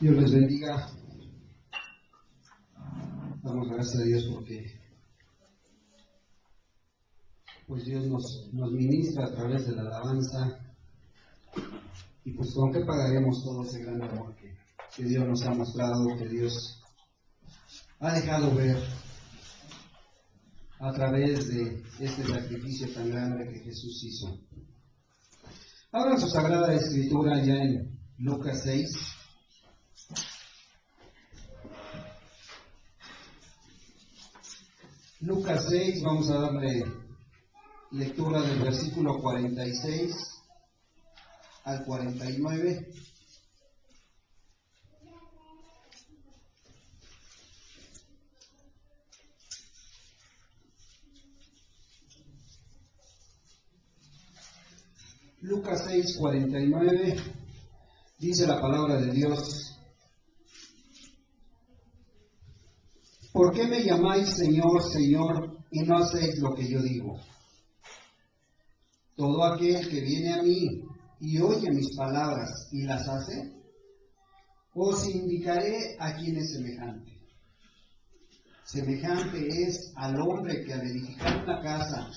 Dios les bendiga. Damos gracias a Dios porque pues Dios nos ministra a través de la alabanza, y pues con qué pagaremos todo ese gran amor que Dios nos ha mostrado, que Dios ha dejado ver a través de este sacrificio tan grande que Jesús hizo. Abran su Sagrada Escritura ya en Lucas 6. Lucas 6, vamos a darle lectura del versículo 46 al 49. Lucas 6, 49, dice la palabra de Dios: ¿Por qué me llamáis Señor, Señor, y no hacéis lo que yo digo? Todo aquel que viene a mí y oye mis palabras y las hace, os indicaré a quién es semejante. Semejante es al hombre que al edificar una casa,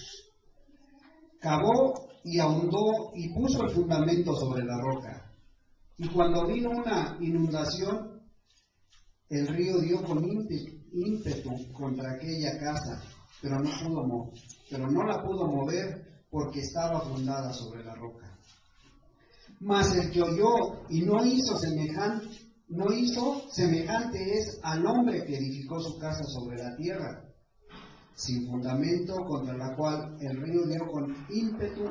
cavó y ahondó y puso el fundamento sobre la roca. Y cuando vino una inundación, el río dio con ímpetu contra aquella casa, pero no la pudo mover porque estaba fundada sobre la roca. Mas el que oyó y no hizo semejante es al hombre que edificó su casa sobre la tierra, sin fundamento, contra la cual el río dio con ímpetu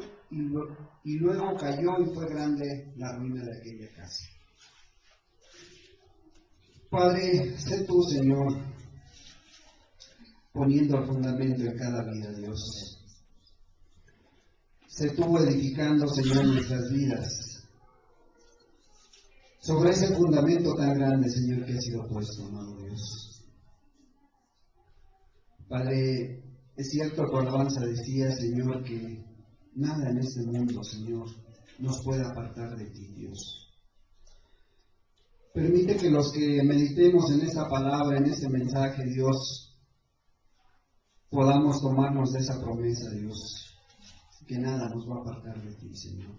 y luego cayó, y fue grande la ruina de aquella casa. Padre, sé tú, Señor, poniendo el fundamento en cada vida, Dios. Sé tú edificando, Señor, nuestras vidas sobre ese fundamento tan grande, Señor, que ha sido puesto, amado Dios. Padre, es cierto, tu alabanza decía, Señor, que nada en este mundo, Señor, nos pueda apartar de ti, Dios. Permite que los que meditemos en esta palabra, en este mensaje, Dios, podamos tomarnos de esa promesa, Dios, que nada nos va a apartar de ti, Señor.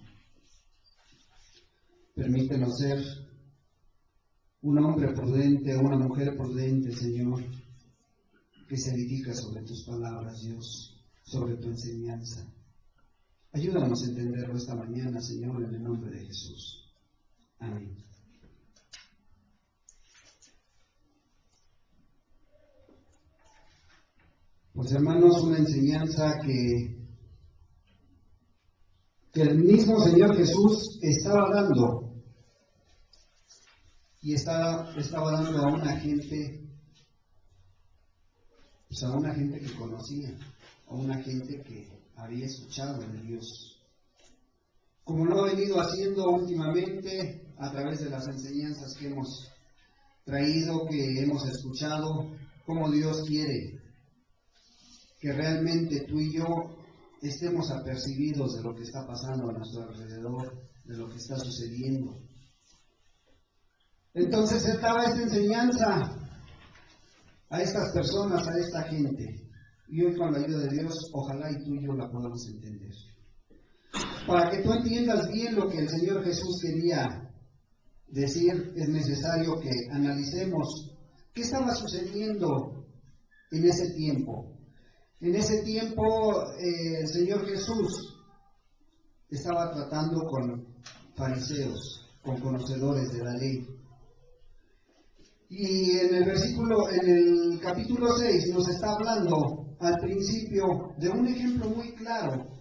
Permítenos ser un hombre prudente, una mujer prudente, Señor, que se edifica sobre tus palabras, Dios, sobre tu enseñanza. Ayúdanos a entenderlo esta mañana, Señor, en el nombre de Jesús. Amén. Pues, hermanos, una enseñanza que el mismo Señor Jesús estaba dando, y estaba dando a una gente, pues a una gente que conocía, a una gente que había escuchado de Dios, como lo ha venido haciendo últimamente a través de las enseñanzas que hemos traído, que hemos escuchado, cómo Dios quiere que realmente tú y yo estemos apercibidos de lo que está pasando a nuestro alrededor, de lo que está sucediendo. Entonces estaba esta enseñanza a estas personas, a esta gente, y hoy, con la ayuda de Dios, ojalá y tú y yo la podamos entender. Para que tú entiendas bien lo que el Señor Jesús quería decir, es necesario que analicemos qué estaba sucediendo en ese tiempo. En ese tiempo el Señor Jesús estaba tratando con fariseos, con conocedores de la ley. Y en el capítulo 6 nos está hablando al principio de un ejemplo muy claro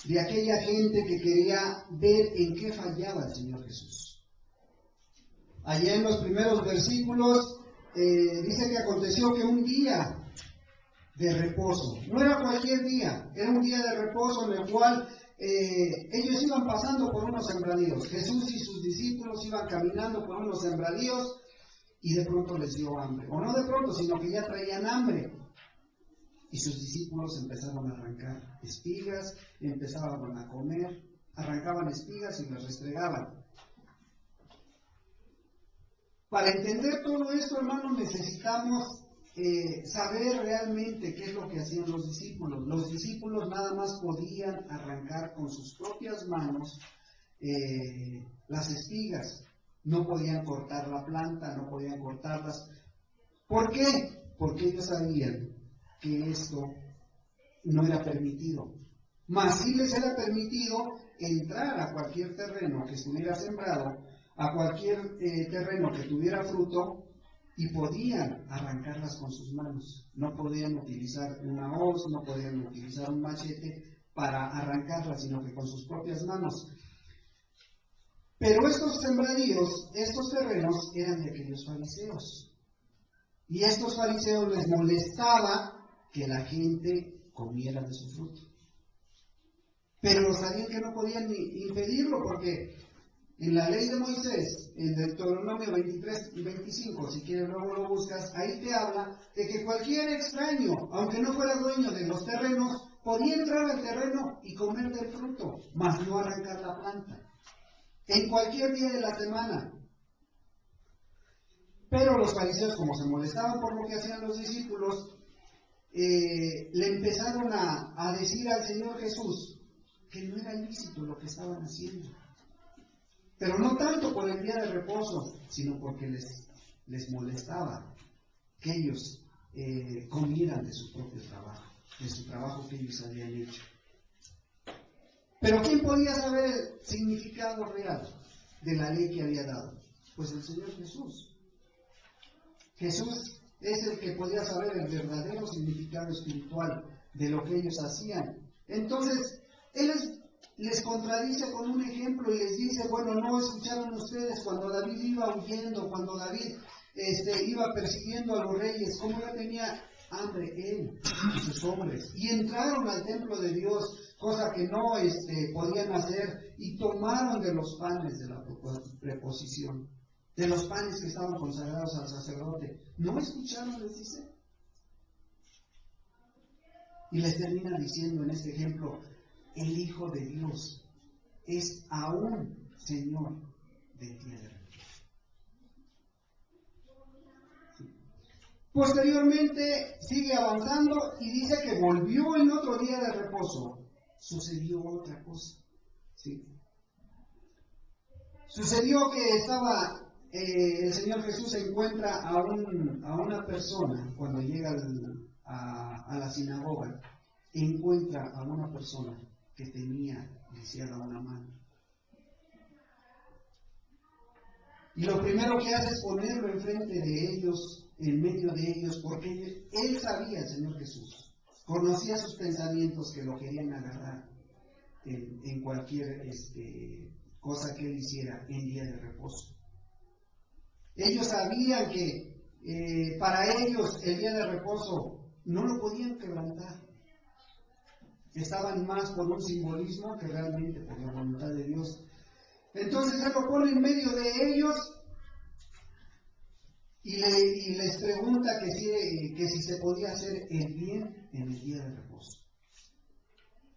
de aquella gente que quería ver en qué fallaba el Señor Jesús. Allá en los primeros versículos dice que aconteció que un día de reposo, no era cualquier día, era un día de reposo en el cual ellos iban pasando por unos sembradíos. Jesús y sus discípulos iban caminando por unos sembradíos y de pronto les dio hambre, o no de pronto, sino que ya traían hambre. Y sus discípulos empezaron a arrancar espigas, empezaban a comer, arrancaban espigas y las restregaban. Para entender todo esto, hermanos, necesitamos saber realmente qué es lo que hacían los discípulos. Los discípulos nada más podían arrancar con sus propias manos las espigas. No podían cortar la planta, no podían cortarlas. ¿Por qué? Porque ellos sabían que esto no era permitido. Mas sí les era permitido entrar a cualquier terreno que estuviera sembrado, a cualquier terreno que tuviera fruto, y podían arrancarlas con sus manos. No podían utilizar una hoz, no podían utilizar un machete para arrancarlas, sino que con sus propias manos. Pero estos sembradíos, estos terrenos, eran de aquellos fariseos. Y a estos fariseos les molestaba que la gente comiera de su fruto. Pero sabían que no podían ni impedirlo, porque en la ley de Moisés, en Deuteronomio 23 y 25, si quieres luego lo buscas, ahí te habla de que cualquier extraño, aunque no fuera dueño de los terrenos, podía entrar al terreno y comer del fruto, mas no arrancar la planta, en cualquier día de la semana. Pero los fariseos, como se molestaban por lo que hacían los discípulos, le empezaron a decir al Señor Jesús que no era lícito lo que estaban haciendo. Pero no tanto por el día de reposo, sino porque les molestaba que ellos comieran de su propio trabajo, de su trabajo que ellos habían hecho. Pero ¿quién podía saber el significado real de la ley que había dado? Pues el Señor Jesús. Jesús es el que podía saber el verdadero significado espiritual de lo que ellos hacían. Entonces, Él les contradice con un ejemplo y les dice, bueno, no escucharon ustedes cuando David iba huyendo, cuando David iba persiguiendo a los reyes, cómo ya tenía hambre él y sus hombres, y entraron al templo de Dios, cosa que no podían hacer, y tomaron de los panes de la preposición, de los panes que estaban consagrados al sacerdote. ¿No escucharon?, les dice. Y les termina diciendo en este ejemplo, el Hijo de Dios es aún Señor del día de reposo. Posteriormente sigue avanzando y dice que volvió en otro día de reposo. Sucedió otra cosa. ¿Sí? Sucedió que el Señor Jesús encuentra a una persona cuando llega a la sinagoga. Encuentra a una persona que tenía lisiada una mano. Y lo primero que hace es ponerlo enfrente de ellos, en medio de ellos, porque él sabía, el Señor Jesús, conocía sus pensamientos que lo querían agarrar en cualquier cosa que él hiciera en día de reposo. Ellos sabían que para ellos el día de reposo no lo podían quebrantar. Estaban más por un simbolismo que realmente por la voluntad de Dios. Entonces Él lo pone en medio de ellos y les pregunta que si se podía hacer el bien en el día de reposo.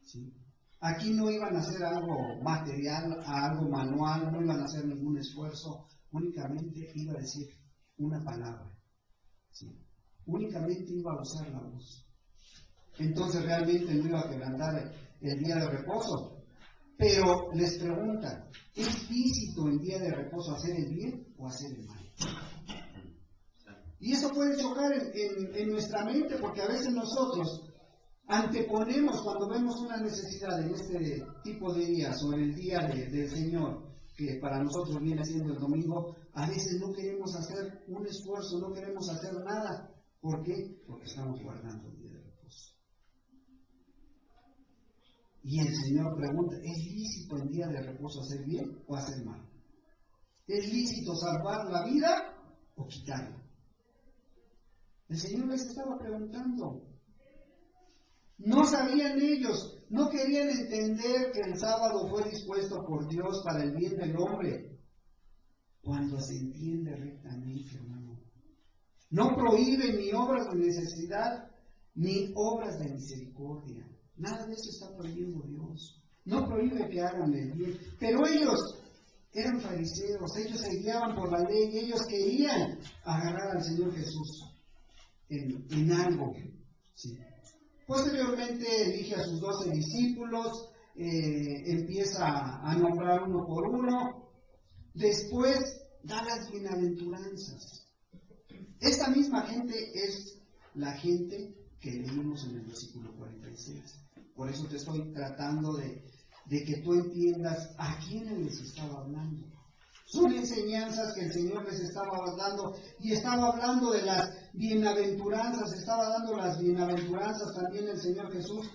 ¿Sí? Aquí no iban a hacer algo material, algo manual, no iban a hacer ningún esfuerzo, únicamente iba a decir una palabra. ¿Sí? Únicamente iba a usar la voz. Entonces realmente no iba a quebrantar el día de reposo. Pero les preguntan, ¿es lícito el día de reposo hacer el bien o hacer el mal? Y eso puede chocar en nuestra mente, porque a veces nosotros anteponemos, cuando vemos una necesidad en este tipo de días o en el día del Señor, que para nosotros viene siendo el domingo, a veces no queremos hacer un esfuerzo, no queremos hacer nada. ¿Por qué? Porque estamos guardando el día de reposo. Y el Señor pregunta, ¿es lícito en día de reposo hacer bien o hacer mal? ¿Es lícito salvar la vida o quitarla? El Señor les estaba preguntando. No sabían ellos, no querían entender que el sábado fue dispuesto por Dios para el bien del hombre. Cuando se entiende rectamente, hermano. No prohíbe ni obras de necesidad, ni obras de misericordia. Nada de eso está prohibiendo Dios. No prohíbe que hagan el bien. Pero ellos eran fariseos, ellos se guiaban por la ley, ellos querían agarrar al Señor Jesús en algo. ¿Sí? Posteriormente elige a sus 12 discípulos, empieza a nombrar uno por uno, después da las bienaventuranzas. Esta misma gente es la gente que leímos en el versículo 46. Por eso te estoy tratando de que tú entiendas a quiénes les estaba hablando. Son enseñanzas que el Señor les estaba dando, y estaba hablando de las bienaventuranzas, estaba dando las bienaventuranzas también el Señor Jesús.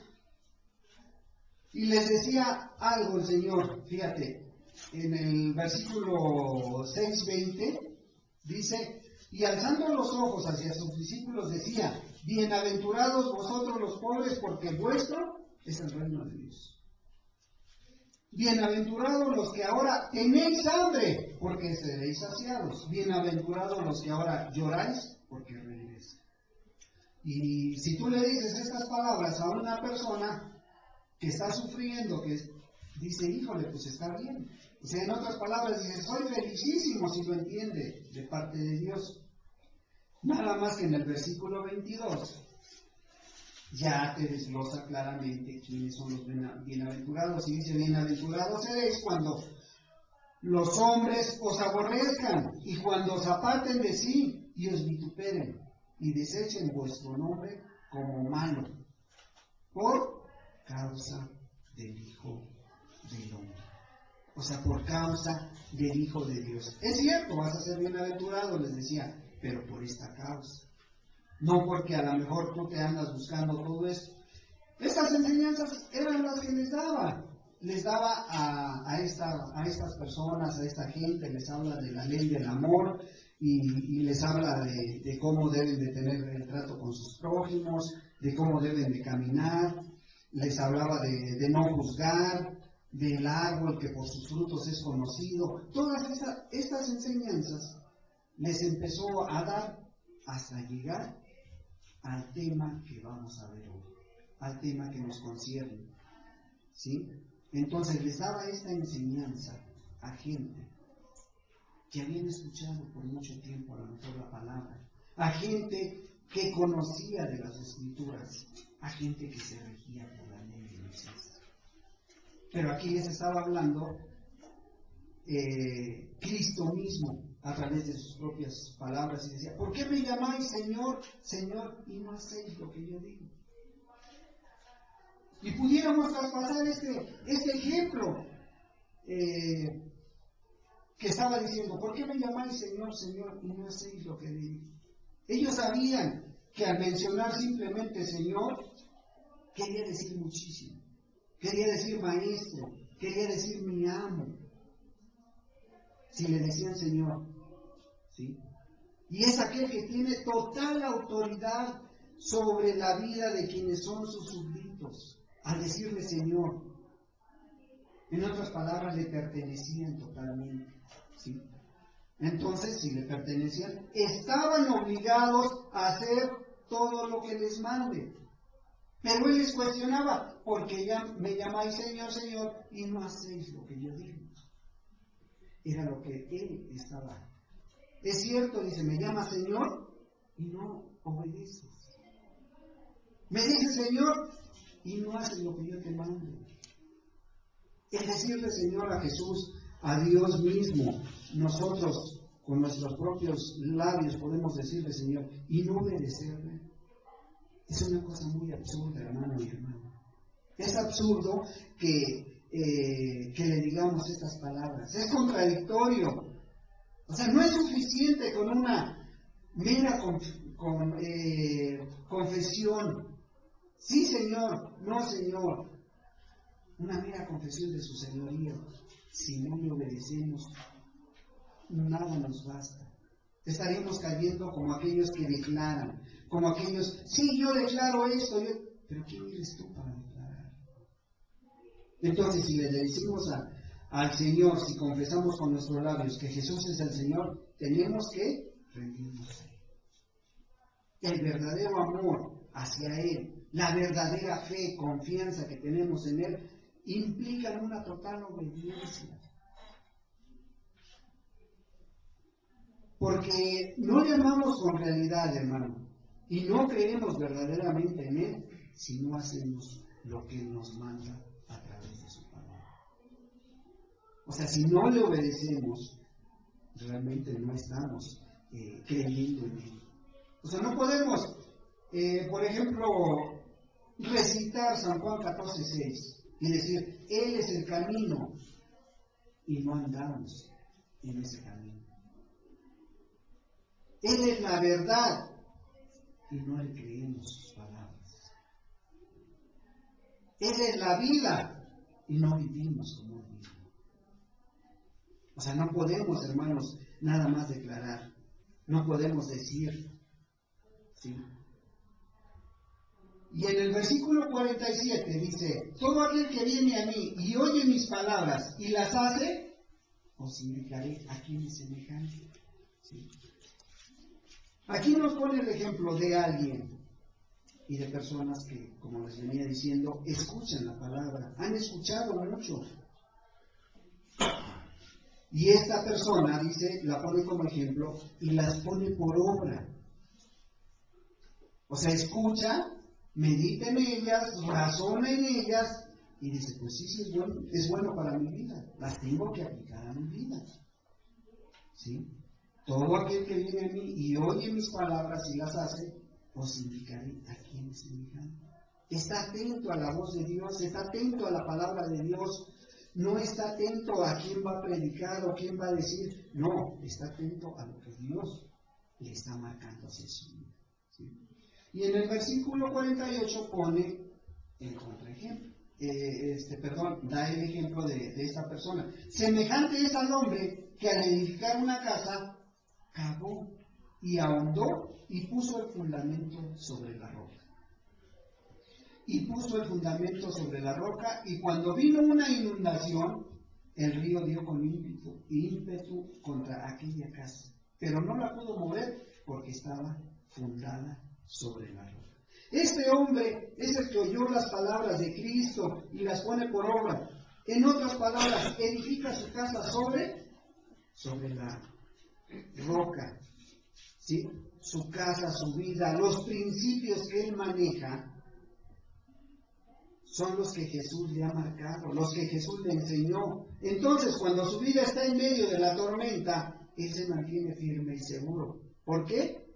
Y les decía algo el Señor, fíjate, en el versículo 6:20, dice: y alzando los ojos hacia sus discípulos decía: bienaventurados vosotros los pobres, porque vuestro es el reino de Dios. Bienaventurados los que ahora tenéis hambre, porque seréis saciados. Bienaventurados los que ahora lloráis, porque reiréis. Y si tú le dices estas palabras a una persona que está sufriendo, que dice: híjole, pues está bien. O sea, en otras palabras, dice: soy felicísimo, si lo entiende de parte de Dios. Nada más que en el versículo 22 ya te desglosa claramente quiénes son los bienaventurados. Y dice: bienaventurados seréis cuando los hombres os aborrezcan, y cuando os aparten de sí, y os vituperen, y desechen vuestro nombre como malo, por causa del Hijo del Hombre. O sea, por causa del Hijo de Dios. Es cierto, vas a ser bienaventurado, les decía, pero por esta causa. No porque a lo mejor tú te andas buscando todo esto. Estas enseñanzas eran las que les daba. Les daba a estas personas, a esta gente, les habla de la ley del amor, y les habla de cómo deben de tener el trato con sus prójimos, de cómo deben de caminar. Les hablaba de no juzgar, del árbol que por sus frutos es conocido. Todas estas enseñanzas les empezó a dar hasta llegar al tema que vamos a ver hoy, al tema que nos concierne. ¿Sí? Entonces les daba esta enseñanza a gente que habían escuchado por mucho tiempo a lo mejor la palabra, a gente que conocía de las Escrituras, a gente que se regía por la ley de Moisés. Pero aquí les estaba hablando Cristo mismo a través de sus propias palabras, y decía: ¿por qué me llamáis Señor, Señor, y no hacéis lo que yo digo? Y pudiéramos traspasar este ejemplo que estaba diciendo: ¿por qué me llamáis Señor, Señor, y no hacéis lo que digo? Ellos sabían que al mencionar simplemente Señor, quería decir muchísimo. Quería decir maestro, quería decir mi amo. Si le decían Señor, ¿sí? Y es aquel que tiene total autoridad sobre la vida de quienes son sus súbditos, al decirle Señor. En otras palabras, le pertenecían totalmente, ¿sí? Entonces, si le pertenecían, estaban obligados a hacer todo lo que les mande. Pero él les cuestionaba: porque ya me llamáis Señor, Señor, y no hacéis lo que yo digo. Era lo que él estaba. Es cierto, dice: me llamas Señor y no obedeces. Me dices Señor y no haces lo que yo te mando. Es decirle Señor a Jesús, a Dios mismo. Nosotros con nuestros propios labios podemos decirle Señor y no obedecerle. Es una cosa muy absurda, hermano y hermana. Es absurdo que le digamos estas palabras. Es contradictorio. O sea, no es suficiente con una mera confesión. Sí, Señor, no, Señor. Una mera confesión de su señoría. Si no le obedecemos, nada nos basta. Estaremos cayendo como aquellos que declaran, como aquellos: sí, yo declaro esto, pero ¿quién eres tú para declarar? Entonces, si le decimos al Señor, si confesamos con nuestros labios que Jesús es el Señor, tenemos que rendirnos a Él. El verdadero amor hacia Él, la verdadera fe, confianza que tenemos en Él, implican una total obediencia. Porque no le amamos con realidad, hermano, y no creemos verdaderamente en Él si no hacemos lo que Él nos manda a través de su palabra. O sea, si no le obedecemos, realmente no estamos creyendo en Él. O sea, no podemos, por ejemplo, recitar San Juan 14:6 y decir, Él es el camino, y no andamos en ese camino. Él es la verdad, y no le creemos sus palabras. Él es la vida, y no vivimos como Él vive. O sea, no podemos, hermanos, nada más declarar. No podemos decir, ¿sí? Y en el versículo 47 dice, todo aquel que viene a mí y oye mis palabras y las hace, os indicaré a quién es semejante. ¿Sí? Aquí nos pone el ejemplo de alguien y de personas que, como les venía diciendo, escuchan la palabra, han escuchado mucho. Y esta persona, dice, la pone como ejemplo y las pone por obra. O sea, escucha, medita en ellas, razona en ellas y dice, pues sí, es bueno para mi vida, las tengo que aplicar a mi vida. ¿Sí? Todo aquel que viene a mí y oye mis palabras y las hace, os indicaré a quién es semejante. Está atento a la voz de Dios, está atento a la palabra de Dios, no está atento a quién va a predicar o quién va a decir, no, está atento a lo que Dios le está marcando hacia su vida. ¿Sí? Y en el versículo 48 pone el contraejemplo. Da el ejemplo de esta persona. Semejante es al hombre que al edificar una casa, cavó y ahondó y puso el fundamento sobre la roca. Y puso el fundamento sobre la roca, y cuando vino una inundación, el río dio con ímpetu contra aquella casa, pero no la pudo mover porque estaba fundada sobre la roca. Este hombre es el que oyó las palabras de Cristo y las pone por obra. En otras palabras, edifica su casa sobre la roca. ¿Sí? Su casa, su vida, los principios que él maneja son los que Jesús le ha marcado, los que Jesús le enseñó. Entonces, cuando su vida está en medio de la tormenta, él se mantiene firme y seguro. ¿Por qué?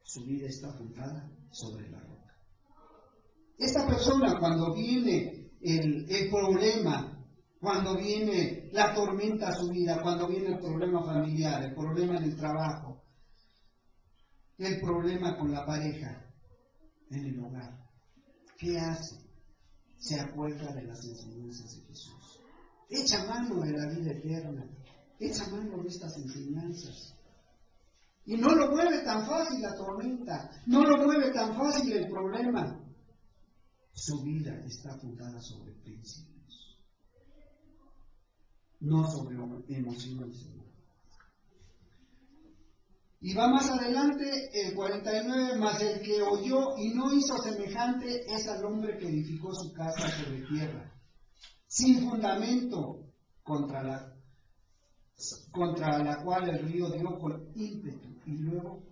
Su vida está fundada sobre la roca. Esta persona, cuando viene el problema, cuando viene la tormenta a su vida, cuando viene el problema familiar, el problema en el trabajo, el problema con la pareja, en el hogar, ¿qué hace? Se acuerda de las enseñanzas de Jesús. Echa mano de la vida eterna. Echa mano de estas enseñanzas. Y no lo mueve tan fácil la tormenta. No lo mueve tan fácil el problema. Su vida está fundada sobre principios, no sobre emociones. Y va más adelante, el 49, mas el que oyó y no hizo semejante es al hombre que edificó su casa sobre tierra, sin fundamento, contra la cual el río dio con ímpetu, y luego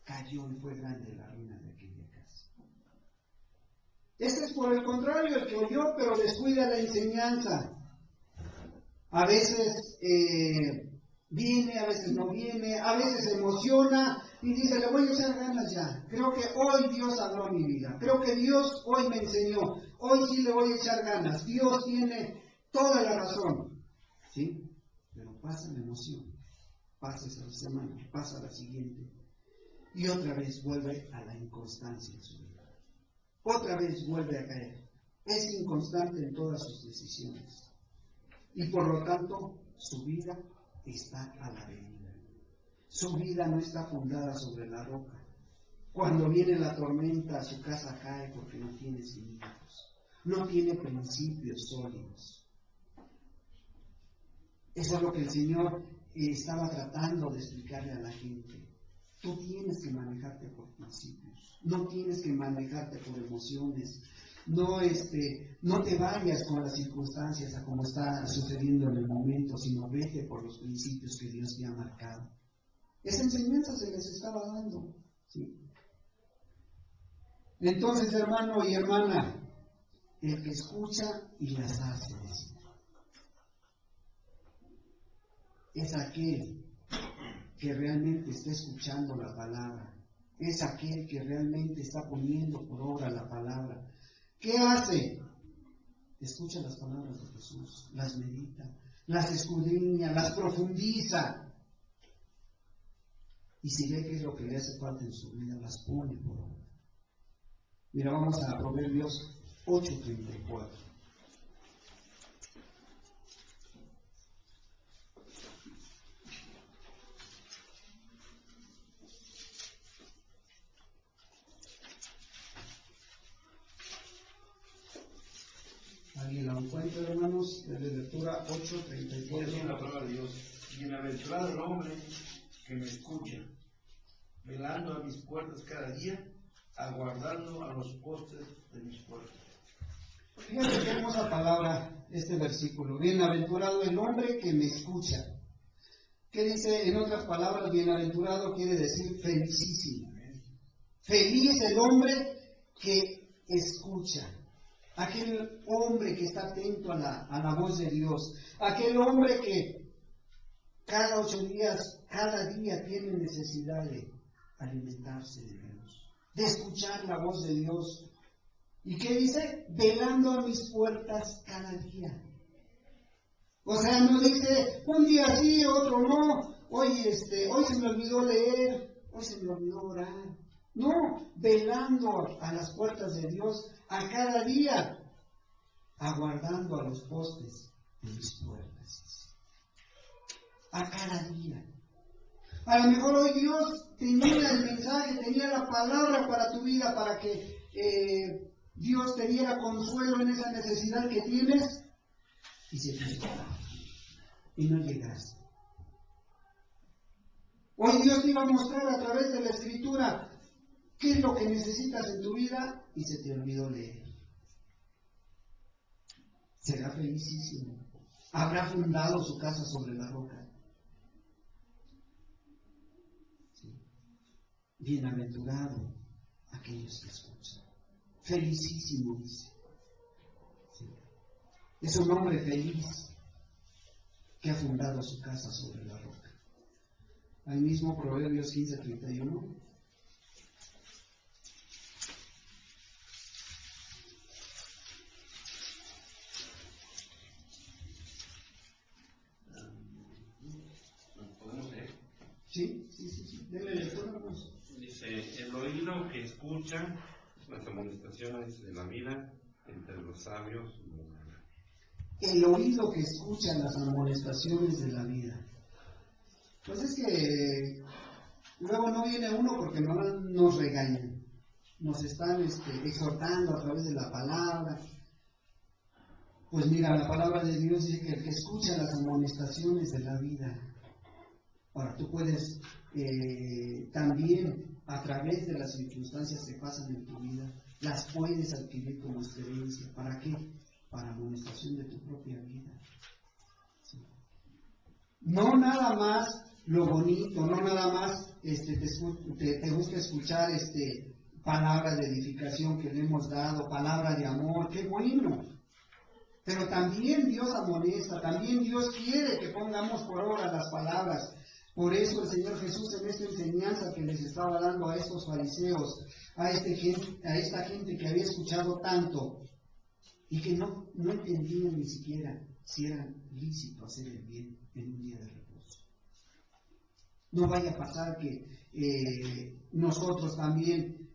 cayó y fue grande la ruina de aquella casa. Este es por el contrario, el que oyó pero descuida la enseñanza. A veces viene, a veces no viene, a veces se emociona y dice, le voy a echar ganas ya. Creo que hoy Dios habló a mi vida. Creo que Dios hoy me enseñó. Hoy sí le voy a echar ganas. Dios tiene toda la razón. ¿Sí? Pero pasa la emoción. Pasa esa semana, pasa la siguiente. Y otra vez vuelve a la inconstancia en su vida. Otra vez vuelve a caer. Es inconstante en todas sus decisiones. Y por lo tanto, su vida está a la deriva. Su vida no está fundada sobre la roca. Cuando viene la tormenta, su casa cae porque no tiene cimientos, no tiene principios sólidos. Eso es lo que el Señor estaba tratando de explicarle a la gente. Tú tienes que manejarte por principios, no tienes que manejarte por emociones. No te vayas con las circunstancias a como está sucediendo en el momento, sino vete por los principios que Dios te ha marcado. Esa enseñanza se les estaba dando. ¿Sí? Entonces, hermano y hermana, el que escucha y las hace, es aquel que realmente está escuchando la palabra, es aquel que realmente está poniendo por obra la palabra. ¿Qué hace? Escucha las palabras de Jesús, las medita, las escudriña, las profundiza. Y si ve qué es lo que le hace falta en su vida, las pone por obra. Mira, vamos a Proverbios 8:34. ¿Alguien la encuentra, hermanos? De la lectura 8:34. Dice la palabra de Dios: bienaventurado el hombre que me escucha, velando a mis puertas cada día, aguardando a los postes de mis puertas. Fíjate qué hermosa palabra este versículo. Bienaventurado el hombre que me escucha. ¿Qué dice? En otras palabras, bienaventurado quiere decir felicísimo. Feliz el hombre que escucha. Aquel hombre que está atento a la voz de Dios. Aquel hombre que cada 8 días, cada día tiene necesidad de alimentarse de Dios, de escuchar la voz de Dios. ¿Y qué dice? Velando a mis puertas cada día. O sea, no dice un día sí, otro no. Hoy se me olvidó leer, hoy se me olvidó orar. No, velando a las puertas de Dios a cada día, aguardando a los postes de mis puertas. A cada día. A lo mejor hoy Dios tenía el mensaje, tenía la palabra para tu vida, para que Dios te diera consuelo en esa necesidad que tienes, y se te olvidó, y no llegaste. Hoy Dios te iba a mostrar a través de la Escritura qué es lo que necesitas en tu vida, y se te olvidó leer. Será felicísimo. Habrá fundado su casa sobre la roca. ¿Sí? Bienaventurado aquellos que escuchan. Felicísimo, dice. ¿Sí? Es un hombre feliz que ha fundado su casa sobre la roca. Ahí mismo Proverbios 15:31. ¿Podemos leer? Sí. Debe lectura, pues. Dice: el oído que escucha las amonestaciones de la vida, entre los sabios morará. El oído que escucha las amonestaciones de la vida. Pues es que luego no viene uno porque nos regañan, nos están exhortando a través de la palabra. Pues mira, la palabra de Dios dice que el que escucha las amonestaciones de la vida. Ahora, tú puedes también, a través de las circunstancias que pasan en tu vida, las puedes adquirir como experiencia. ¿Para qué? Para amonestación de tu propia vida. ¿Sí? No nada más lo bonito, no nada más te gusta escuchar palabra de edificación que le hemos dado, palabra de amor, qué bueno. Pero también Dios amonesta, también Dios quiere que pongamos por obra las palabras. Por eso el Señor Jesús, en esta enseñanza que les estaba dando a estos fariseos, a esta gente que había escuchado tanto y que no entendían ni siquiera si era lícito hacer el bien en un día de reposo. No vaya a pasar que nosotros también,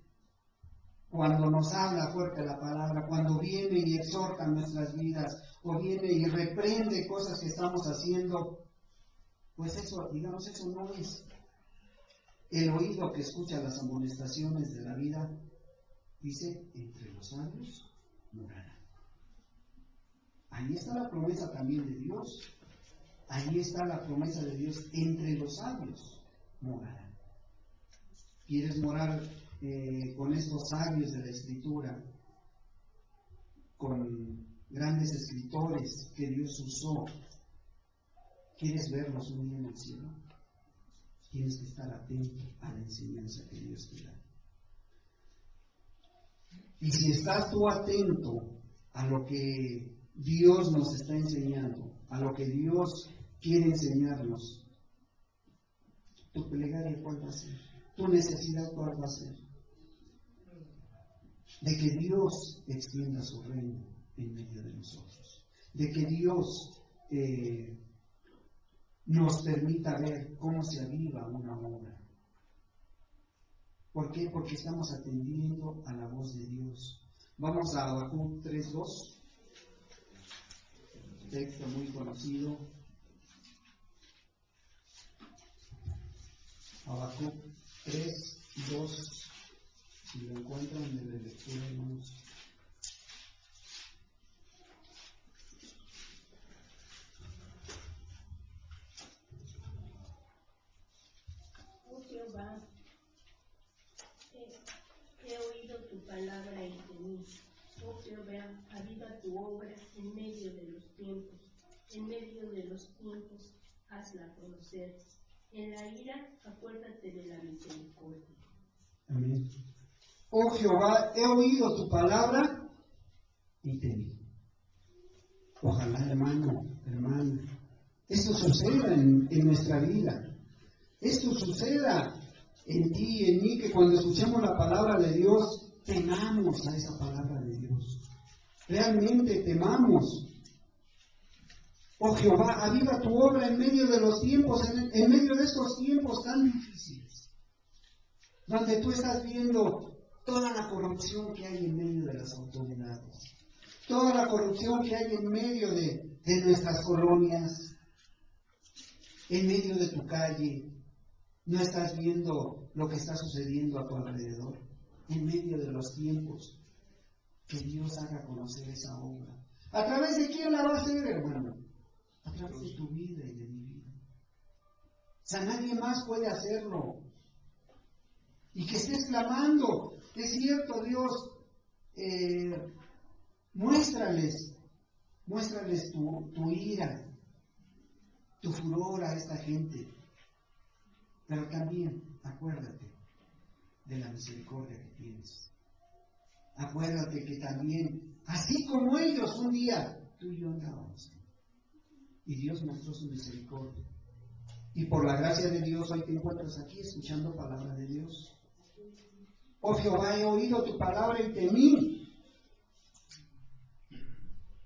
cuando nos habla fuerte la palabra, cuando viene y exhorta nuestras vidas, o viene y reprende cosas que estamos haciendo, pues eso, digamos, eso no es. El oído que escucha las amonestaciones de la vida, dice, entre los sabios morará. Ahí está la promesa también de Dios. Ahí está la promesa de Dios, entre los sabios morará. ¿Quieres morar con estos sabios de la Escritura? Con grandes escritores que Dios usó. ¿Quieres verlos un día en el cielo? tienes que estar atento a la enseñanza que Dios te da. Y si estás tú atento a lo que Dios nos está enseñando, a lo que Dios quiere enseñarnos, tu plegaria cuál va a ser, tu necesidad cuál va a ser, de que Dios extienda su reino en medio de nosotros, de que Dios nos permita ver cómo se aviva una obra. ¿Por qué? Porque estamos atendiendo a la voz de Dios. Vamos a Habacuc 3:2, texto muy conocido. Habacuc 3:2, si lo encuentran de la lectura, hermanos. Oh Jehová, he oído tu palabra y temí. Oh Jehová, aviva tu obra en medio de los tiempos. En medio de los tiempos, hazla conocer. En la ira, acuérdate de la misericordia. Amén. Oh Jehová, he oído tu palabra y temí. Ojalá, hermano, hermana, esto suceda en nuestra vida. Esto suceda en ti y en mí, que cuando escuchemos la palabra de Dios, temamos a esa palabra de Dios. Realmente temamos. Oh Jehová, aviva tu obra en medio de los tiempos, en medio de estos tiempos tan difíciles, donde tú estás viendo toda la corrupción que hay en medio de las autoridades, toda la corrupción que hay en medio de nuestras colonias, en medio de tu calle. No estás viendo lo que está sucediendo a tu alrededor, en medio de los tiempos. Que Dios haga conocer esa obra. ¿A través de quién la va a hacer, hermano? A través de tu vida y de mi vida. O sea, nadie más puede hacerlo. Y que estés clamando, es cierto, Dios, muéstrales tu ira, tu furor a esta gente. Pero también acuérdate de la misericordia que tienes. Acuérdate que también, así como ellos un día, tú y yo andábamos. Y Dios mostró su misericordia. Y por la gracia de Dios hoy te encuentras aquí escuchando palabra de Dios. Oh Jehová, he oído tu palabra y temí.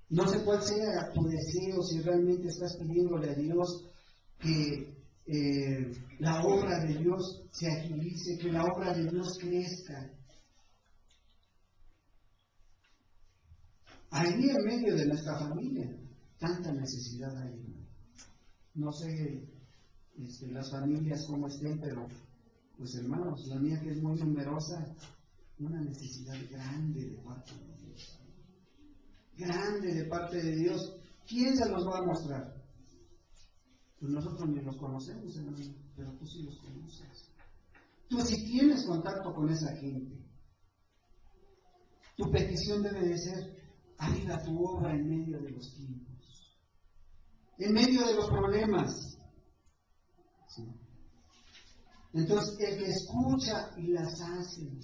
No sé cuál sea tu deseo, si realmente estás pidiéndole a Dios que la obra de Dios se agilice, que la obra de Dios crezca. Ahí en medio de nuestra familia, tanta necesidad hay. No sé las familias cómo estén, pero pues hermanos, la mía que es muy numerosa, una necesidad grande de parte de Dios. Grande de parte de Dios. ¿Quién se los va a mostrar? Pues nosotros ni los conocemos, hermano, pero tú sí los conoces. Tú sí tienes contacto con esa gente. Tu petición debe de ser: aviva tu obra en medio de los tiempos, en medio de los problemas. ¿Sí? Entonces, el que escucha y las hace,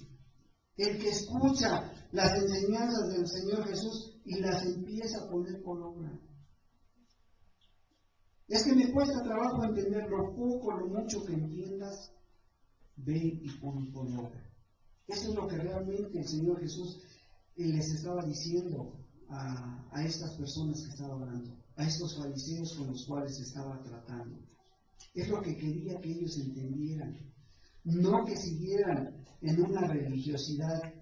el que escucha las enseñanzas del Señor Jesús y las empieza a poner por obra. Es que me cuesta trabajo entender lo poco, lo mucho que entiendas, ve y pon por obra. Eso es lo que realmente el Señor Jesús les estaba diciendo a estas personas que estaba hablando, a estos fariseos con los cuales estaba tratando. Es lo que quería que ellos entendieran, no que siguieran en una religiosidad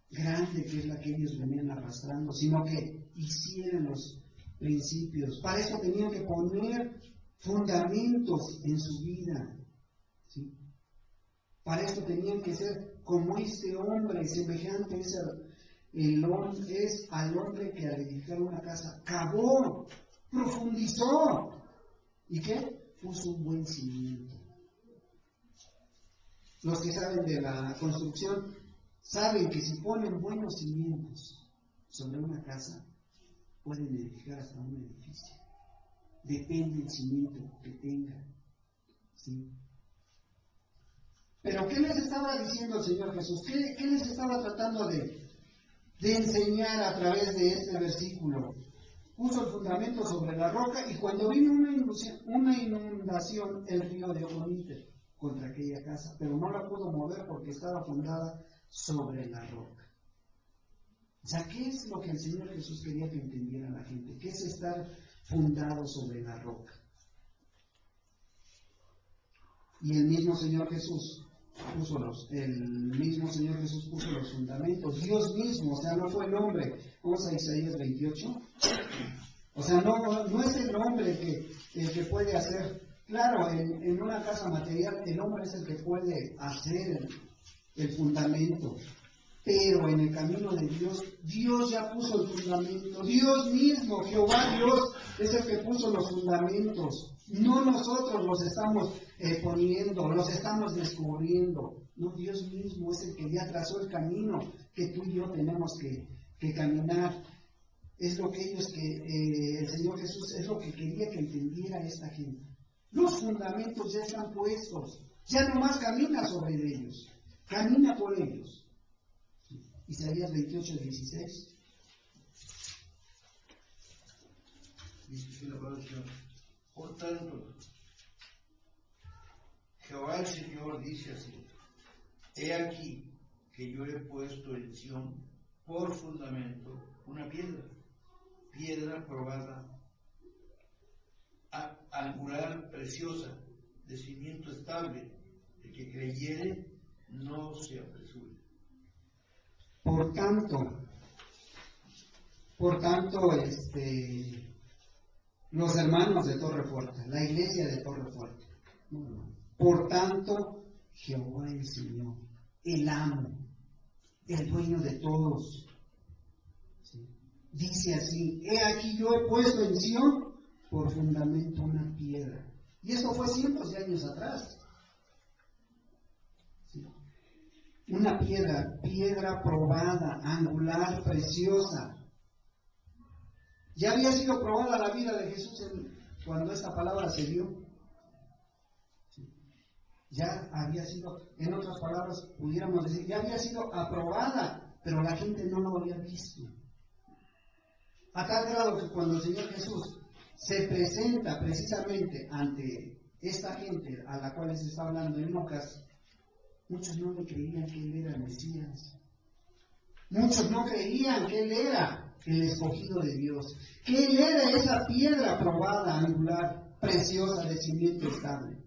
grande que es la que ellos venían arrastrando, sino que hicieran los principios. Para eso tenían que poner fundamentos en su vida, ¿sí? Para esto tenían que ser como este hombre, semejante es al hombre que al edificar una casa cavó, profundizó, ¿y qué? Puso un buen cimiento. Los que saben de la construcción saben que si ponen buenos cimientos sobre una casa, pueden edificar hasta un edificio. Depende del cimiento que tengan, ¿sí? Pero ¿qué les estaba diciendo el Señor Jesús? ¿Qué les estaba tratando de enseñar a través de este versículo? Puso el fundamento sobre la roca y cuando vino una inundación, el río dio contra aquella casa, pero no la pudo mover porque estaba fundada sobre la roca. O sea, ¿qué es lo que el Señor Jesús quería que entendiera la gente? ¿Qué es estar fundado sobre la roca? Y el mismo Señor Jesús puso los fundamentos, Dios mismo, o sea, no fue el hombre. Vamos a Isaías 28. O sea, no es el hombre el que puede hacer. Claro, en una casa material el hombre es el que puede hacer el fundamento, pero en el camino de Dios, Dios ya puso el fundamento. Dios mismo, Jehová Dios, es el que puso los fundamentos. No nosotros los estamos poniendo, los estamos descubriendo. No, Dios mismo es el que ya trazó el camino que tú y yo tenemos que caminar. Es lo que el Señor Jesús, es lo que quería que entendiera esta gente. Los fundamentos ya están puestos. Ya nomás camina sobre ellos. Camina por ellos. Isaías 28, 16. Dice la palabra del Señor. Por tanto, Jehová el Señor dice así: He aquí que yo he puesto en Sión por fundamento una piedra probada, angular, preciosa, de cimiento estable, el que creyere no se apresure. Por tanto, los hermanos de Torrefuerte, la iglesia de Torrefuerte, por tanto, Jehová el Señor, el amo, el dueño de todos, ¿sí? Dice así: he aquí yo he puesto en Sión por fundamento una piedra. Y esto fue cientos de años atrás. ¿Sí? Una piedra probada, angular, preciosa. Ya había sido probada la vida de Jesús cuando esta palabra se dio. ¿Sí? Ya había sido, en otras palabras, pudiéramos decir, ya había sido aprobada, pero la gente no lo había visto. A tal grado que cuando el Señor Jesús se presenta precisamente ante esta gente a la cual se está hablando en Lucas, muchos no le creían que Él era el Mesías. Muchos no creían que Él era el escogido de Dios, que Él era esa piedra probada, angular, preciosa, de cimiento estable.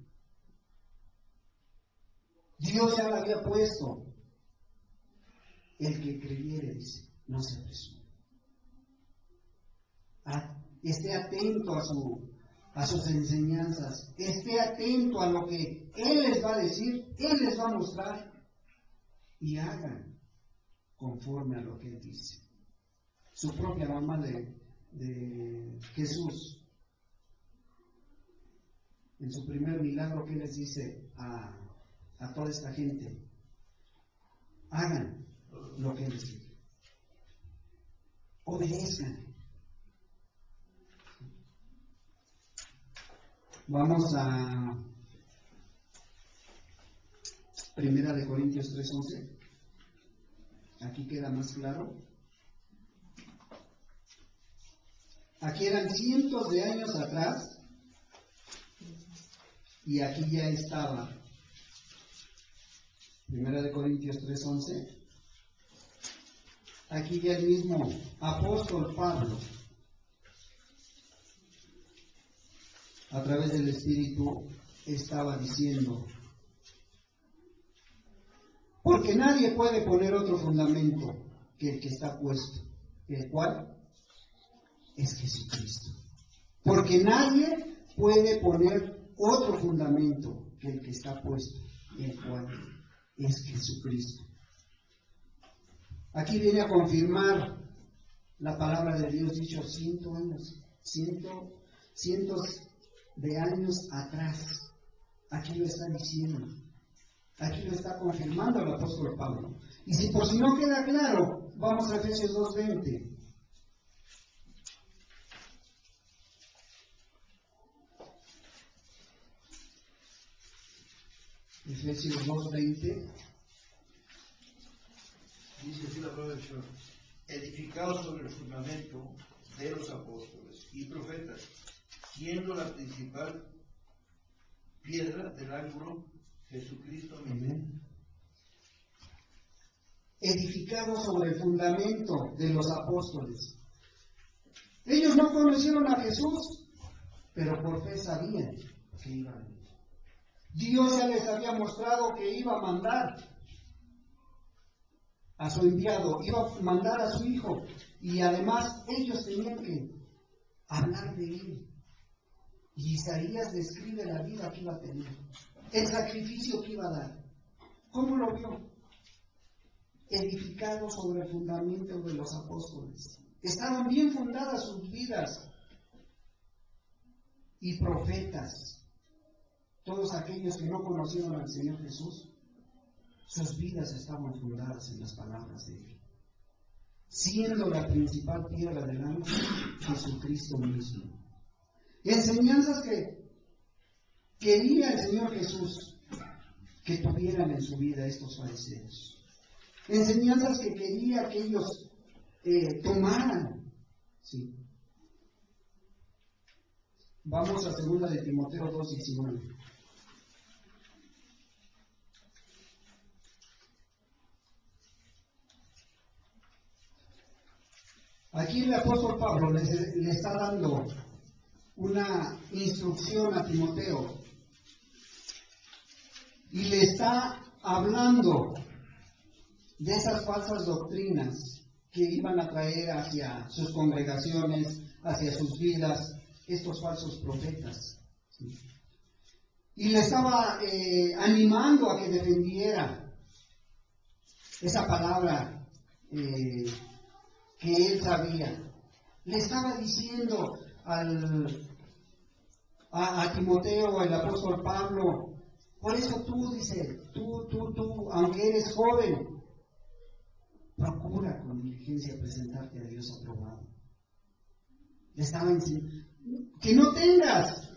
Dios ya la había puesto. El que creyere, dice, no se apresure. Esté atento a sus enseñanzas, esté atento a lo que Él les va a decir, Él les va a mostrar, y hagan conforme a lo que Él dice. Su propia mamá de Jesús, en su primer milagro, ¿qué les dice a toda esta gente? Hagan lo que Él les dice, obedezcan. Vamos a 1 Corintios 3:11. Aquí queda más claro. Aquí eran cientos de años atrás y aquí ya estaba. 1 Corintios 3:11. Aquí ya el mismo apóstol Pablo, a través del Espíritu, estaba diciendo: porque nadie puede poner otro fundamento que el que está puesto, el cual es Jesucristo. Porque nadie puede poner otro fundamento que el que está puesto, el cual es Jesucristo. Aquí viene a confirmar la palabra de Dios dicho cientos de años atrás. Aquí lo está diciendo, aquí lo está confirmando el apóstol Pablo. Y si por si no queda claro, vamos a Efesios 2:20. Efesios 2:20. Dice así la palabra del Señor: edificados sobre el fundamento de los apóstoles y profetas, siendo la principal piedra del ángulo Jesucristo mismo. Amén. Edificados sobre el fundamento de los apóstoles. Ellos no conocieron a Jesús, pero por fe sabían que iba a venir. Dios ya les había mostrado que iba a mandar a su enviado, iba a mandar a su hijo, y además ellos tenían que hablar de él. Y Isaías describe la vida que iba a tener, el sacrificio que iba a dar. ¿Cómo lo vio? Edificado sobre el fundamento de los apóstoles. Estaban bien fundadas sus vidas. Y profetas, todos aquellos que no conocieron al Señor Jesús, sus vidas estaban fundadas en las palabras de Él, siendo la principal piedra del ángulo Jesucristo mismo. Enseñanzas que quería el Señor Jesús que tuvieran en su vida estos fariseos. Enseñanzas que quería que ellos tomaran. ¿Sí? Vamos a 2 de Timoteo 2:19. Aquí el apóstol Pablo le está dando una instrucción a Timoteo y le está hablando de esas falsas doctrinas que iban a traer hacia sus congregaciones, hacia sus vidas, estos falsos profetas. ¿Sí? Y le estaba animando a que defendiera esa palabra que él sabía. Le estaba diciendo a Timoteo, el apóstol Pablo, por eso tú, dice, tú, aunque eres joven, procura con diligencia presentarte a Dios aprobado. Le estaba diciendo que no tengas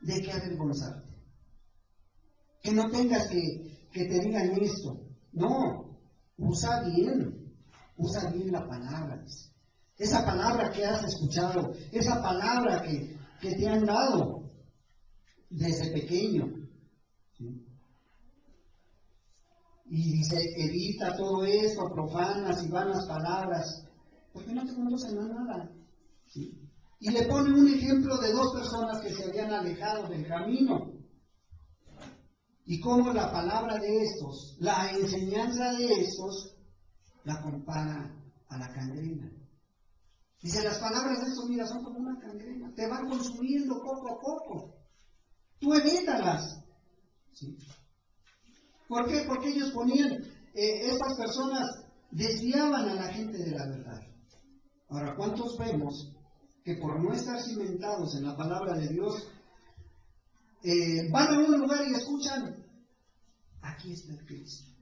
de qué avergonzarte, que no tengas que te digan esto. No, usa bien la palabra. Esa palabra que has escuchado, esa palabra que te han dado desde pequeño. ¿Sí? Y dice, evita todo esto, profanas y vanas palabras, porque no te conducen a nada. ¿Sí? Y le pone un ejemplo de dos personas que se habían alejado del camino. Y cómo la palabra de estos, la enseñanza de estos, la compara a la cangrena. Dice, las palabras de estos, mira, son como una cangrena, te van consumiendo poco a poco. Tú evítalas. ¿Sí? ¿Por qué? Porque ellos ponían, estas personas desviaban a la gente de la verdad. Ahora, ¿cuántos vemos que por no estar cimentados en la palabra de Dios, van a un lugar y escuchan, aquí está el Cristo?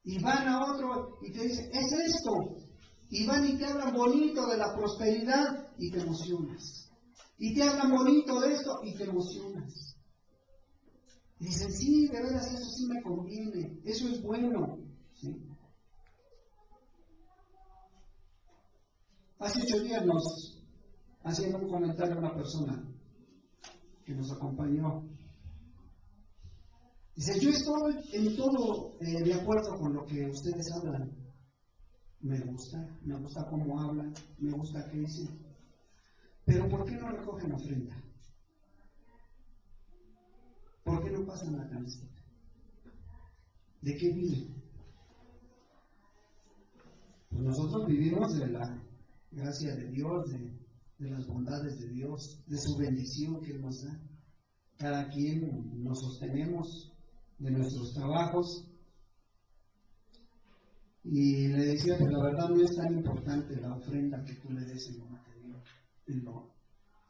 Y van a otro y te dicen, es esto. Y van y te hablan bonito de la prosperidad y te emocionas. Y te hablan bonito de esto y te emocionas. Y dicen, sí, de veras, eso sí me conviene, eso es bueno. ¿Sí? Hace 8 días nos hacía un comentario una persona que nos acompañó. Dice, yo estoy en todo de acuerdo con lo que ustedes hablan. Me gusta cómo hablan, me gusta qué dicen. Pero ¿por qué no recogen ofrenda? ¿Por qué no pasan la camiseta? ¿De qué viven? Pues nosotros vivimos de la gracia de Dios, de las bondades de Dios, de su bendición que Él nos da. Cada quien nos sostenemos de nuestros trabajos. Y le decía que la verdad no es tan importante la ofrenda que tú le des en lo material,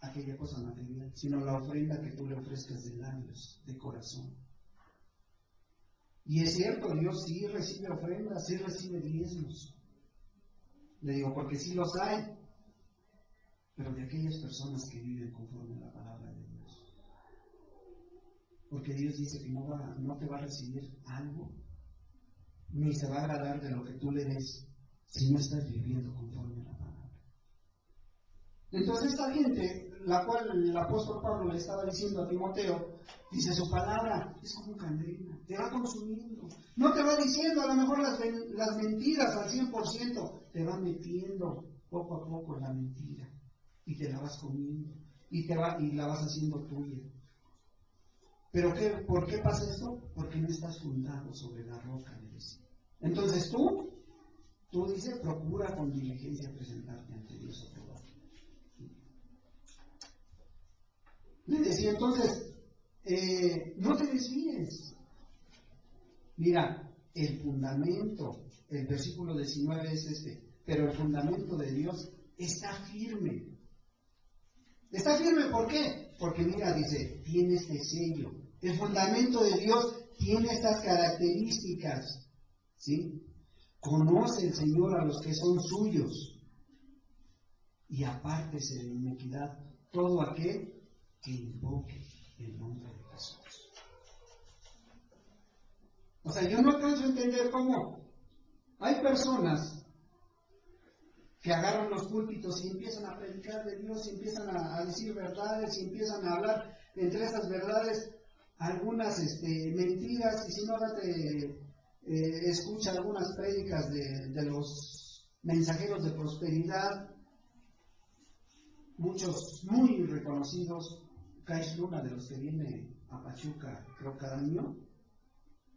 aquella cosa material, sino la ofrenda que tú le ofrezcas de labios, de corazón. Y es cierto, Dios sí recibe ofrendas, sí recibe diezmos. Le digo, porque sí los hay, pero de aquellas personas que viven conforme a la palabra de Dios. Porque Dios dice que no te va a recibir algo, ni se va a agradar de lo que tú le des, si no estás viviendo conforme a la palabra. Entonces esta gente, la cual el apóstol Pablo le estaba diciendo a Timoteo, dice, su palabra es como candela, te va consumiendo. No te va diciendo a lo mejor las mentiras al 100%, te va metiendo poco a poco en la mentira y te la vas comiendo y la vas haciendo tuya. ¿Pero por qué pasa esto? Porque no estás fundado sobre la roca, le dice. Entonces tú dices, procura con diligencia presentarte ante Dios aprobado. Le decía entonces, no te desvíes. Mira, el fundamento, el versículo 19 es este, pero el fundamento de Dios está firme. ¿Está firme por qué? Porque mira, dice, tiene este sello. El fundamento de Dios tiene estas características, ¿sí? Conoce el Señor a los que son suyos y apártese de iniquidad todo aquel que invoque el nombre de Jesús. O sea, yo no alcanzo a entender cómo hay personas que agarran los púlpitos y empiezan a predicar de Dios, y empiezan a decir verdades, y empiezan a hablar entre esas verdades algunas mentiras, y si no, ahora te escucha algunas prédicas de los mensajeros de prosperidad, muchos muy reconocidos. Kais Luna, de los que viene a Pachuca, creo cada año,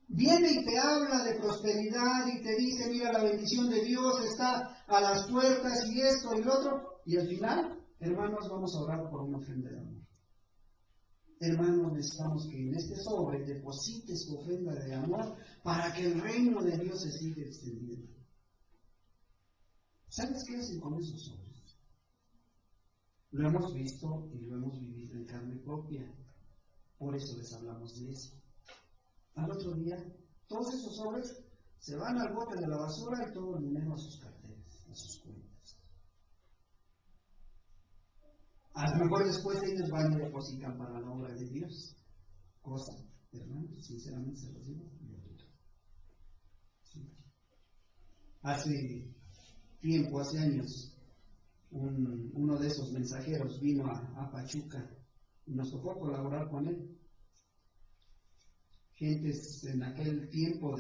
viene y te habla de prosperidad y te dice, mira, la bendición de Dios está a las puertas y esto y lo otro, y al final, hermanos, vamos a orar por una ofrenda de amor. Hermanos, necesitamos que en este sobre deposites tu ofrenda de amor para que el reino de Dios se siga extendiendo. ¿Sabes qué hacen con esos sobres? Lo hemos visto y lo hemos vivido en carne propia. Por eso les hablamos de eso. Al otro día, todos esos sobres se van al bote de la basura y todo el dinero a sus carteras, a sus cuentas. A lo mejor después ellos van y depositan para la obra de Dios. Cosa, hermanos, sinceramente se los digo, yo dudo. ¿Sí? Hace tiempo, hace años, uno de esos mensajeros vino a Pachuca y nos tocó colaborar con él. Gentes en aquel tiempo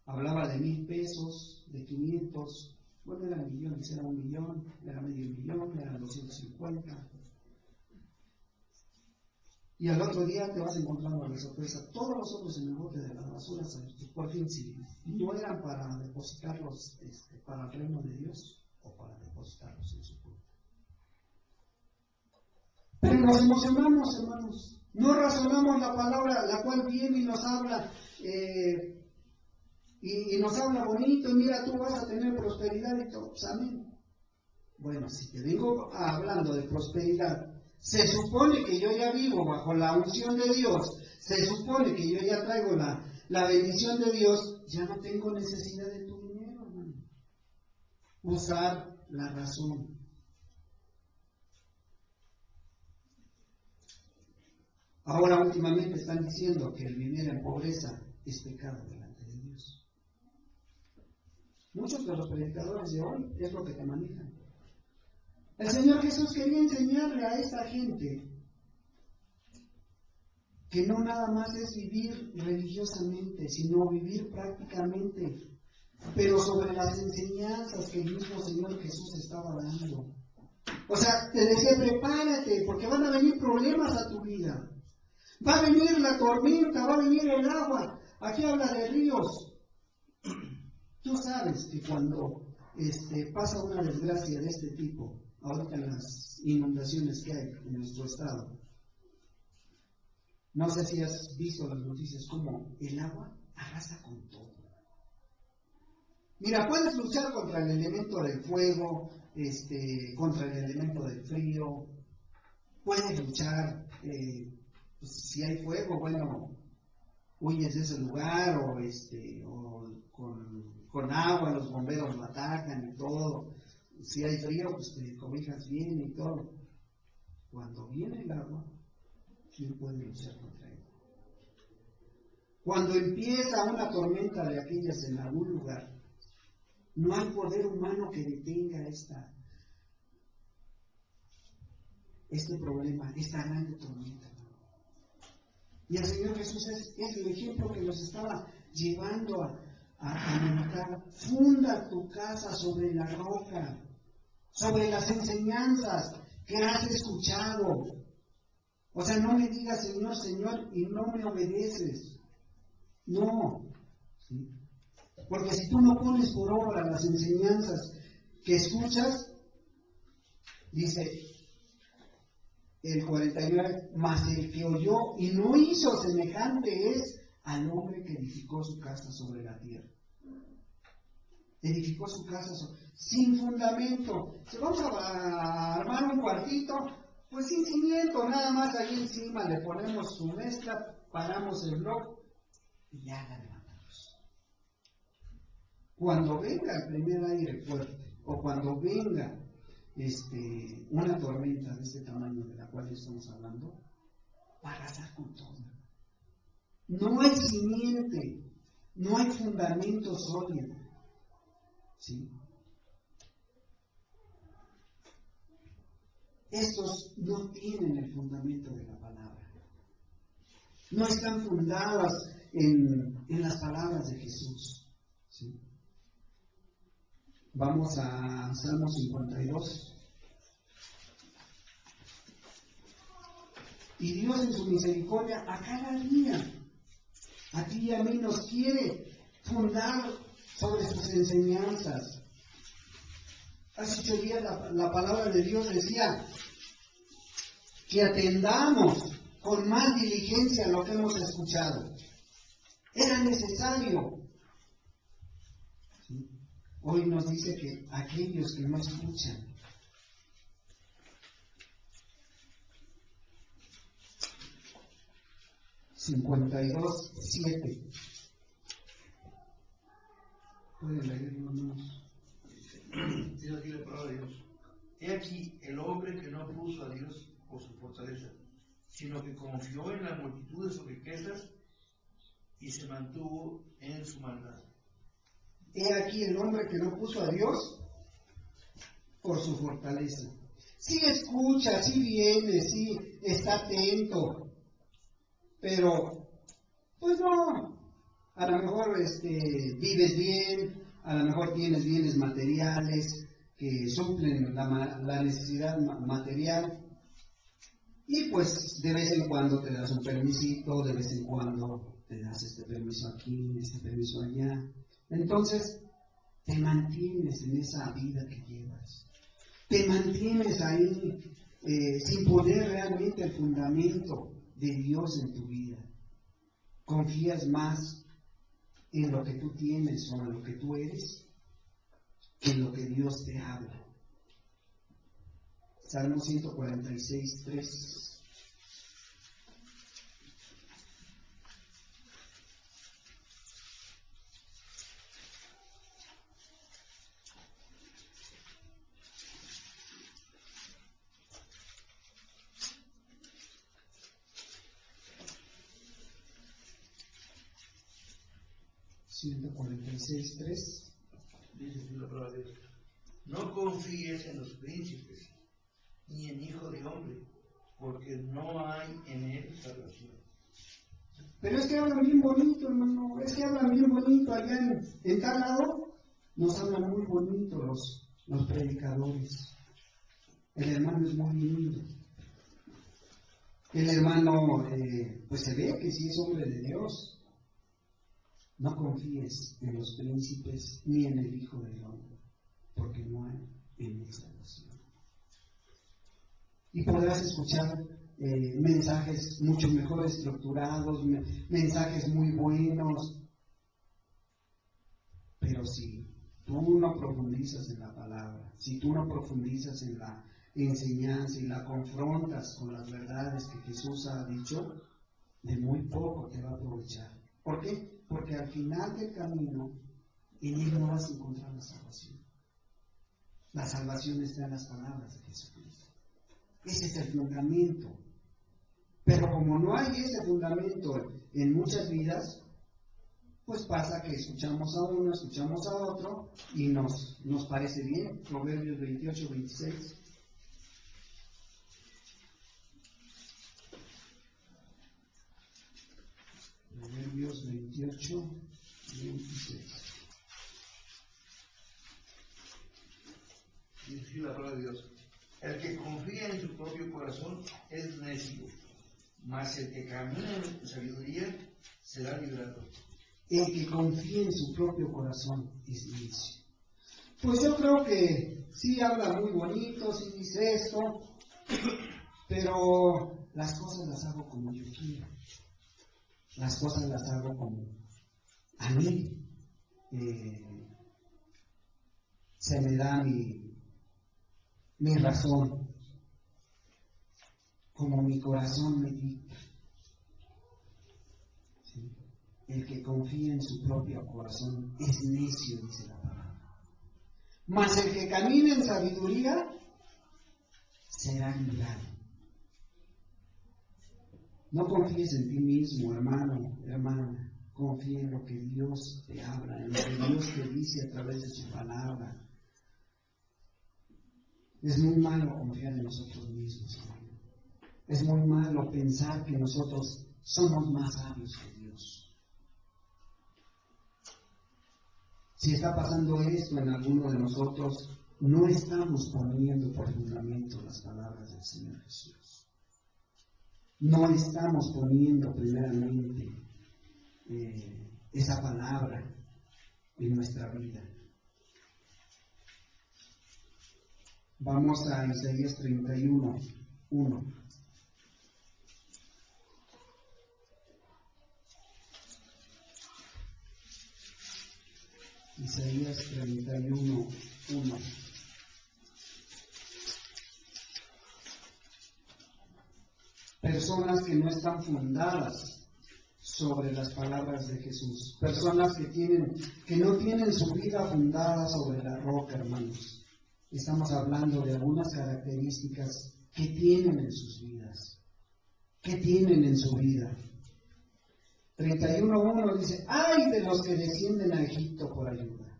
hablaba de 1,000 pesos, de 500, bueno, eran millones, era 1 millón, era medio millón, eran 250. Y al otro día te vas encontrando la sorpresa, todos los otros en el bote de la basura, por fin sí, no eran para depositarlos para el reino de Dios o para depositarlos en su cuenta. Pero nos emocionamos, hermanos, no razonamos la palabra, la cual viene y nos habla, y nos habla bonito, y mira, tú vas a tener prosperidad y todo, amén. Bueno, si te vengo hablando de prosperidad, se supone que yo ya vivo bajo la unción de Dios, se supone que yo ya traigo la bendición de Dios, ya no tengo necesidad de tu dinero, hermano. Usar la razón. Ahora últimamente están diciendo que el vivir en pobreza es pecado delante de Dios. Muchos de los predicadores de hoy es lo que te manejan. El Señor Jesús quería enseñarle a esta gente que no nada más es vivir religiosamente, sino vivir prácticamente, pero sobre las enseñanzas que el mismo Señor Jesús estaba dando. O sea, te decía, prepárate, porque van a venir problemas a tu vida. Va a venir la tormenta, va a venir el agua. Aquí habla de ríos. Tú sabes que cuando pasa una desgracia de este tipo, ahorita en las inundaciones que hay en nuestro estado, no sé si has visto las noticias como el agua arrasa con todo. Mira, puedes luchar contra el elemento del fuego, contra el elemento del frío, puedes luchar, pues, si hay fuego, bueno, huyes de ese lugar, o con agua, los bomberos lo atacan y todo. Si hay frío, pues te cobijas bien y todo. Cuando viene el agua, ¿quién puede luchar contra él? Cuando empieza una tormenta de aquellas en algún lugar, no hay poder humano que detenga este problema, esta gran tormenta. Y el Señor Jesús es el ejemplo que nos estaba llevando a meditar. Funda tu casa sobre la roca, sobre las enseñanzas que has escuchado. O sea, no me digas Señor, Señor, y no me obedeces. No. ¿Sí? Porque si tú no pones por obra las enseñanzas que escuchas, dice el 49, mas el que oyó y no hizo semejante es al hombre que edificó su casa sobre la tierra. Edificó su casa sin fundamento. Si vamos a armar un cuartito, pues sin cimiento, nada más ahí encima le ponemos su mezcla, paramos el bloque y ya la levantamos. Cuando venga el primer aire fuerte, o cuando venga una tormenta de este tamaño de la cual estamos hablando, va a arrasar con todo. No hay simiente, no hay fundamento sólido. ¿Sí? Estos no tienen el fundamento de la palabra. No están fundadas en las palabras de Jesús. ¿Sí? Vamos a Salmo 52. Y Dios en su misericordia a cada día, a ti y a mí, nos quiere fundar sobre sus enseñanzas. Hace 8 días la palabra de Dios decía que atendamos con más diligencia lo que hemos escuchado. Era necesario. ¿Sí? Hoy nos dice que aquellos que no escuchan, (52:7). ¿Pueden leerlo, hermanos? Dice aquí la palabra de Dios. He aquí el hombre que no puso a Dios por su fortaleza, sino que confió en la multitud de sus riquezas y se mantuvo en su maldad. He aquí el hombre que no puso a Dios por su fortaleza. Sí escucha, sí viene, sí está atento, pero pues no, a lo mejor vives bien, a lo mejor tienes bienes materiales que suplen la necesidad material, y pues de vez en cuando te das un permisito, de vez en cuando te das este permiso aquí, este permiso allá. Entonces te mantienes en esa vida que llevas, te mantienes ahí sin poner realmente el fundamento de Dios en tu vida. Confías más en lo que tú tienes o en lo que tú eres que en lo que Dios te habla. Salmo 146:3. (146:3). Dice aquí la palabra de Dios. No confíes en los príncipes, ni en hijo de hombre, porque no hay en él salvación. Pero es que hablan bien bonito, hermano, es que hablan bien bonito allá en tal lado, nos hablan muy bonito los predicadores. El hermano es muy lindo. El hermano, pues se ve que sí es hombre de Dios. No confíes en los príncipes ni en el Hijo del Hombre, porque no hay en él salvación. Y podrás escuchar mensajes mucho mejor estructurados, mensajes muy buenos, pero si tú no profundizas en la palabra, si tú no profundizas en la enseñanza y la confrontas con las verdades que Jesús ha dicho, de muy poco te va a aprovechar. ¿Por qué? Porque al final del camino en él no vas a encontrar la salvación. La salvación está en las palabras de Jesucristo. Ese es el fundamento. Pero como no hay ese fundamento en muchas vidas, pues pasa que escuchamos a uno, escuchamos a otro y nos parece bien. Proverbios 28, 26. Proverbios 28, 26. Dice la palabra de Dios: el que confía en su propio corazón es necio, mas el que camina en sabiduría será librado. El que confía en su propio corazón es necio. Pues yo creo que sí habla muy bonito, sí dice esto, pero las cosas las hago como yo quiero. Las cosas las hago como a mí se me da mi razón, como mi corazón me dicta. ¿Sí? El que confía en su propio corazón es necio, dice la palabra. Mas el que camina en sabiduría será librado. No confíes en ti mismo, hermano, hermana. Confía en lo que Dios te habla, en lo que Dios te dice a través de su palabra. Es muy malo confiar en nosotros mismos, hermano. Es muy malo pensar que nosotros somos más sabios que Dios. Si está pasando esto en alguno de nosotros, no estamos poniendo por fundamento las palabras del Señor Jesús. No estamos poniendo primeramente esa palabra en nuestra vida. Vamos a Isaías 31, 1. Isaías 31, 1. Personas que no están fundadas sobre las palabras de Jesús. Personas que no tienen su vida fundada sobre la roca, hermanos. Estamos hablando de algunas características que tienen en sus vidas. ¿Qué tienen en su vida? 31:1 dice: ¡ay de los que descienden a Egipto por ayuda!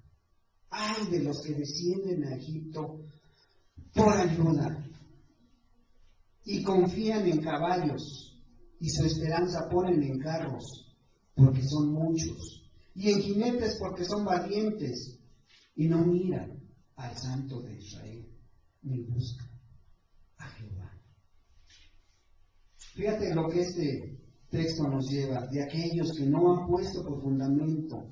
¡Ay de los que descienden a Egipto por ayuda! Y confían en caballos, y su esperanza ponen en carros, porque son muchos, y en jinetes, porque son valientes, y no miran al Santo de Israel, ni buscan a Jehová. Fíjate lo que este texto nos lleva, de aquellos que no han puesto por fundamento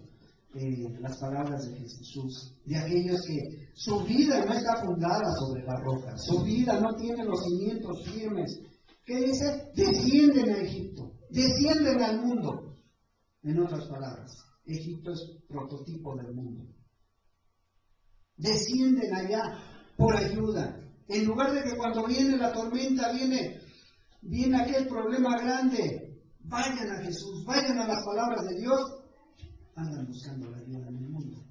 las palabras de Jesús, de aquellos que su vida no está fundada sobre la roca, su vida no tiene los cimientos firmes, que dice: descienden a Egipto, descienden al mundo. En otras palabras, Egipto es prototipo del mundo. Descienden allá por ayuda, en lugar de que cuando viene la tormenta, viene aquel problema grande, vayan a Jesús, vayan a las palabras de Dios. Andan buscando la ayuda en el mundo.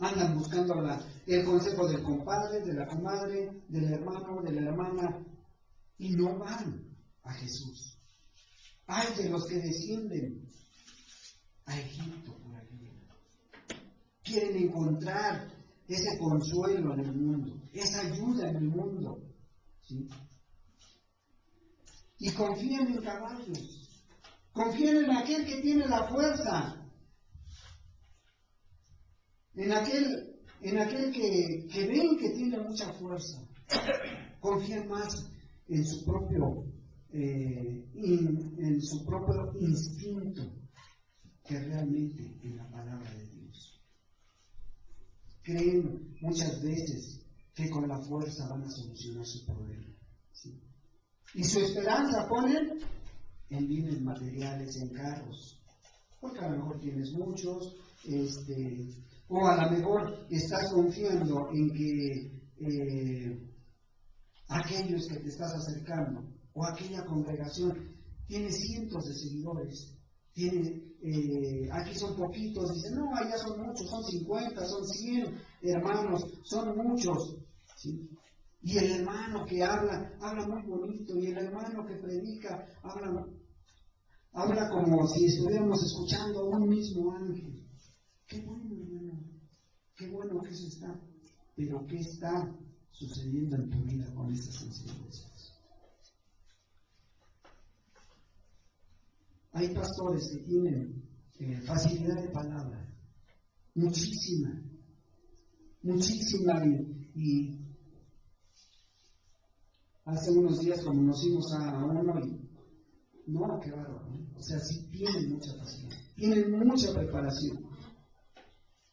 Andan buscando el consejo del compadre, de la comadre, del hermano, de la hermana, y no van a Jesús. Ay de los que descienden a Egipto por ayuda. Quieren encontrar ese consuelo en el mundo, esa ayuda en el mundo, ¿sí? Y confían en caballos, confían en aquel que tiene la fuerza, en aquel que ven que tiene mucha fuerza. Confían más en su propio instinto que realmente en la palabra de Dios. Creen muchas veces que con la fuerza van a solucionar su problema, ¿sí? Y su esperanza ponen en bienes materiales, en carros, porque a lo mejor tienes muchos, o a lo mejor estás confiando en que aquellos que te estás acercando, o aquella congregación, tiene cientos de seguidores, aquí son poquitos, dicen: no, allá son muchos, son 50, son 100 hermanos, son muchos, ¿sí? Y el hermano que habla muy bonito, y el hermano que predica, habla como si estuviéramos escuchando a un mismo ángel. Qué bueno, hermano, qué bueno que eso está. Pero ¿qué está sucediendo en tu vida con estas enseñanzas? Hay pastores que tienen facilidad de palabra, muchísima, y hace unos días conocimos a uno y no, qué bárbaro, ¿no? O sea, sí tienen mucha facilidad, tienen mucha preparación.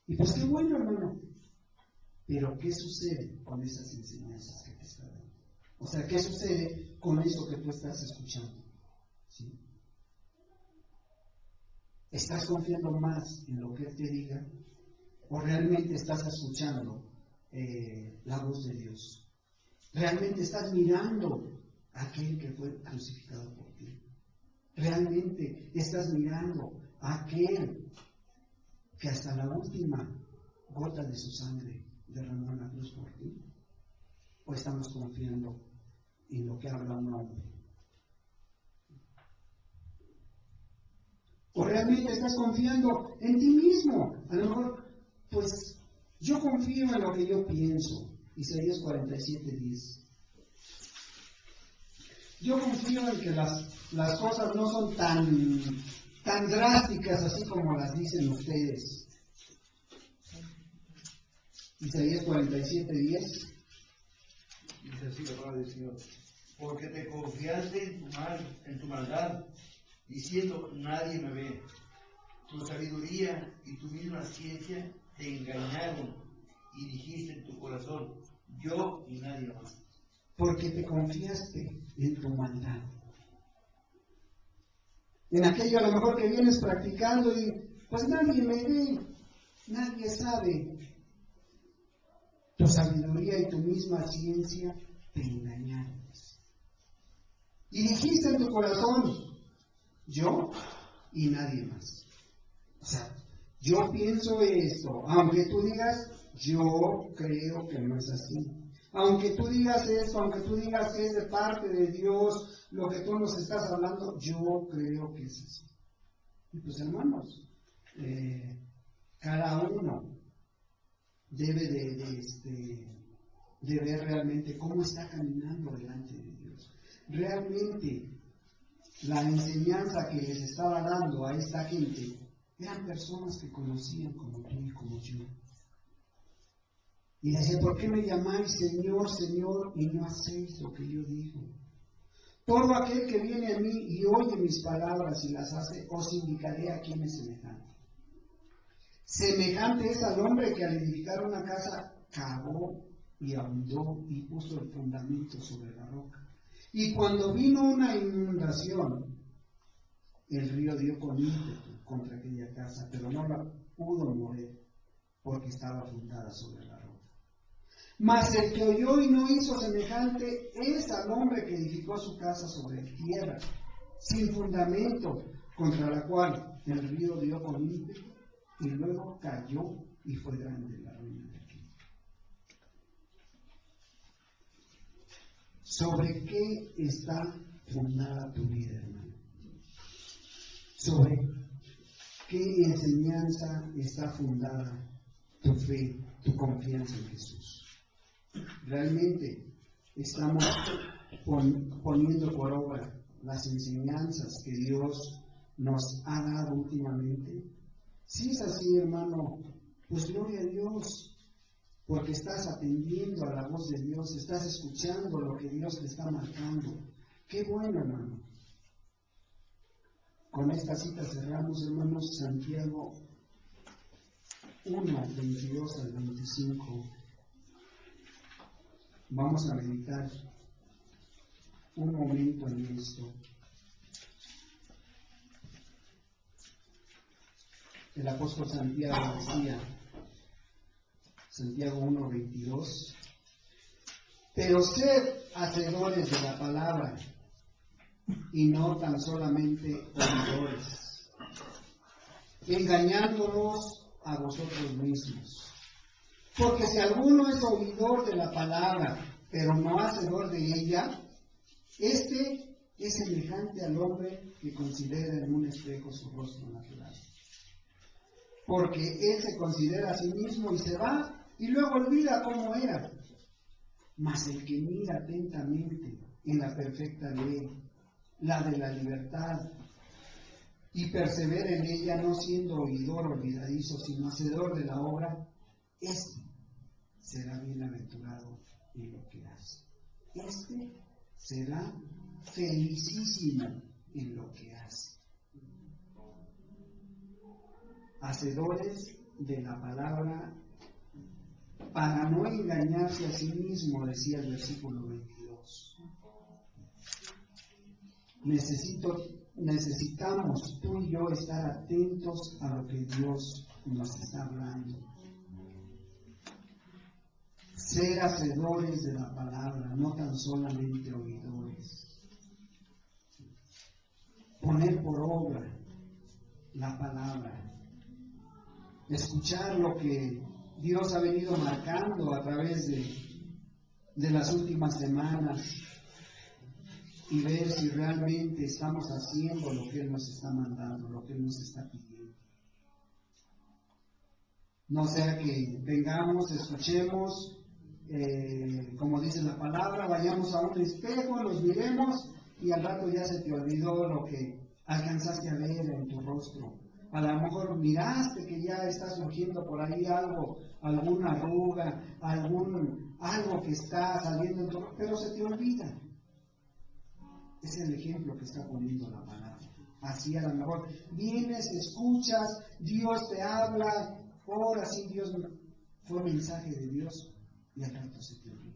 Y pues qué bueno, hermano. Pero ¿qué sucede con esas enseñanzas que te está dando? O sea, ¿qué sucede con eso que tú estás escuchando? ¿Sí? ¿Estás confiando más en lo que Él te diga? ¿O realmente estás escuchando la voz de Dios? ¿Realmente estás mirando a aquel que fue crucificado por ti? ¿Realmente estás mirando a aquel que hasta la última gota de su sangre derramó en la cruz por ti? ¿O estamos confiando en lo que habla un hombre? ¿O realmente estás confiando en ti mismo? A lo mejor, pues, yo confío en lo que yo pienso. Isaías 47:10. Yo confío en que las cosas no son tan drásticas así como las dicen ustedes. Isaías 47:10. Dice así la palabra del Señor: porque te confiaste en tu maldad, diciendo, nadie me ve. Tu sabiduría y tu misma ciencia te engañaron, y dijiste en tu corazón, yo y nadie más. Porque te confiaste en tu maldad. En aquello a lo mejor que vienes practicando y pues nadie me ve, nadie sabe. Tu sabiduría y tu misma ciencia te engañaron. Y dijiste en tu corazón, yo y nadie más. O sea, yo pienso esto, aunque tú digas, yo creo que no es así. Aunque tú digas esto, aunque tú digas que es de parte de Dios, lo que tú nos estás hablando, yo creo que es así. Y pues hermanos, cada uno debe de ver realmente cómo está caminando delante de Dios. Realmente la enseñanza que les estaba dando a esta gente eran personas que conocían como tú y como yo. Y decía, ¿por qué me llamáis Señor, Señor, y no hacéis lo que yo digo? Todo aquel que viene a mí y oye mis palabras y las hace, os indicaré a quién es semejante. Semejante es al hombre que al edificar una casa cavó y ahondó y puso el fundamento sobre la roca. Y cuando vino una inundación, el río dio con ímpetu contra aquella casa, pero no la pudo mover porque estaba fundada sobre la roca. Mas el que oyó y no hizo semejante es al hombre que edificó su casa sobre tierra, sin fundamento, contra la cual el río dio con ímpetu y luego cayó y fue grande la ruina de aquel. ¿Sobre qué está fundada tu vida, hermano? ¿Sobre qué enseñanza está fundada tu fe, tu confianza en Jesús? ¿Realmente estamos poniendo por obra las enseñanzas que Dios nos ha dado últimamente? Si es así, hermano, pues gloria a Dios, porque estás atendiendo a la voz de Dios, estás escuchando lo que Dios te está marcando. Qué bueno, hermano. Con esta cita cerramos, hermanos, Santiago 1, 22 al 25. Vamos a meditar un momento en esto. El apóstol Santiago decía, Santiago 1, 22, pero sed hacedores de la palabra y no tan solamente oidores, engañándonos a vosotros mismos. Porque si alguno es oidor de la palabra pero no hacedor de ella, este es semejante al hombre que considera en un espejo su rostro natural. Porque él se considera a sí mismo y se va y luego olvida cómo era. Mas el que mira atentamente en la perfecta ley, la de la libertad, y persevera en ella, no siendo oidor olvidadizo, sino hacedor de la obra, este será bienaventurado en lo que hace. Este será felicísimo en lo que hace. Hacedores de la palabra para no engañarse a sí mismo, decía el versículo 22. Necesitamos tú y yo estar atentos a lo que Dios nos está hablando. Ser hacedores de la palabra, no tan solamente oidores. Poner por obra la palabra. Escuchar lo que Dios ha venido marcando a través de las últimas semanas y ver si realmente estamos haciendo lo que Él nos está mandando, lo que Él nos está pidiendo. No sea que vengamos, escuchemos, como dice la palabra, vayamos a un espejo, los miremos y al rato ya se te olvidó lo que alcanzaste a ver en tu rostro. A lo mejor miraste que ya está surgiendo por ahí algo, alguna arruga, algo que está saliendo en tu rostro, pero se te olvida. Es el ejemplo que está poniendo la palabra. Así a lo mejor vienes, escuchas, Dios te habla, ahora sí Dios fue mensaje de Dios y al rato se te olvida.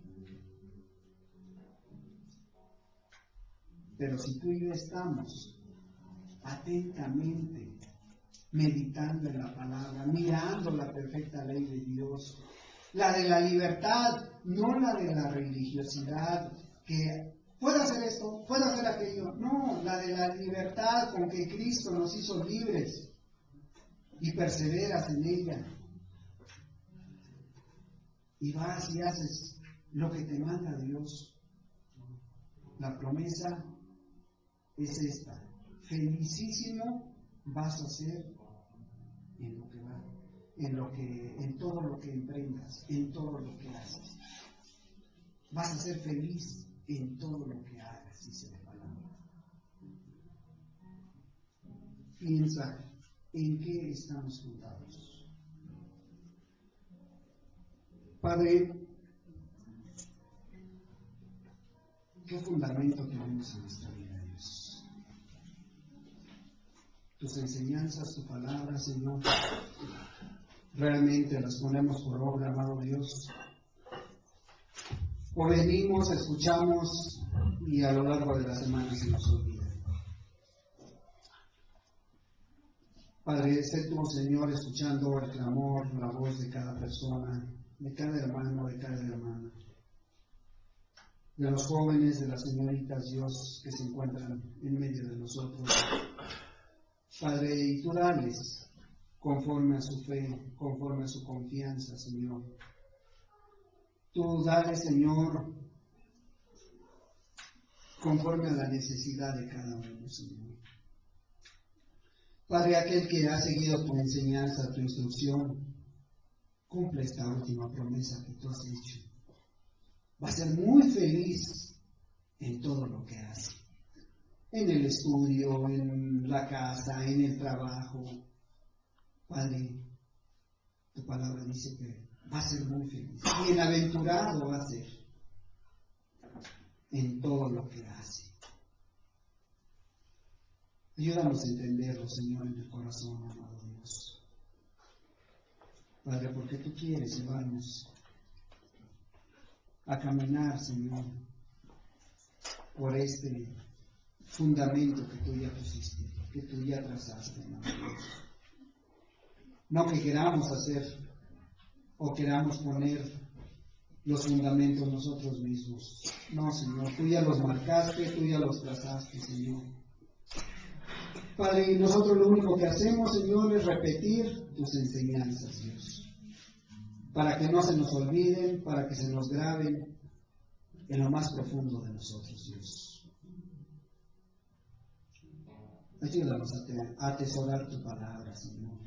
Pero si tú y yo estamos atentamente meditando en la palabra, mirando la perfecta ley de Dios, la de la libertad, no la de la religiosidad, que puedo hacer esto, puedo hacer aquello, no, la de la libertad con que Cristo nos hizo libres y perseveras en ella y vas y haces lo que te manda Dios. La promesa es esta: felicísimo vas a ser en lo que va, en todo lo que emprendas, en todo lo que haces. Vas a ser feliz en todo lo que hagas, dice la palabra. Piensa en qué estamos fundados. Padre, ¿qué fundamento tenemos en nuestra vida, Dios? Tus enseñanzas, tu palabra, Señor, realmente las ponemos por obra, amado Dios. O venimos, escuchamos y a lo largo de la semana se nos olvida. Padre, sé tú, Señor, escuchando el clamor, la voz de cada persona, de cada hermano, de cada hermana, de los jóvenes, de las señoritas, Dios, que se encuentran en medio de nosotros. Padre, y tú dales conforme a su fe, conforme a su confianza, Señor. Tú dale, Señor, conforme a la necesidad de cada uno, Señor. Padre, aquel que ha seguido tu enseñanza, tu instrucción, cumple esta última promesa que tú has hecho. Va a ser muy feliz en todo lo que hace. En el estudio, en la casa, en el trabajo. Padre, tu palabra dice que va a ser muy feliz. Bienaventurado va a ser en todo lo que hace. Ayúdanos a entenderlo, Señor, en el corazón, amado Dios. Padre, porque tú quieres llevarnos a caminar, Señor, por este fundamento que tú ya pusiste, que tú ya trazaste, amado Dios. No que queramos hacer o queramos poner los fundamentos nosotros mismos. No, Señor, tú ya los marcaste, tú ya los trazaste, Señor. Padre, y nosotros lo único que hacemos, Señor, es repetir tus enseñanzas, Dios, para que no se nos olviden, para que se nos graben, en lo más profundo de nosotros, Dios. Ayúdanos a atesorar tu palabra, Señor.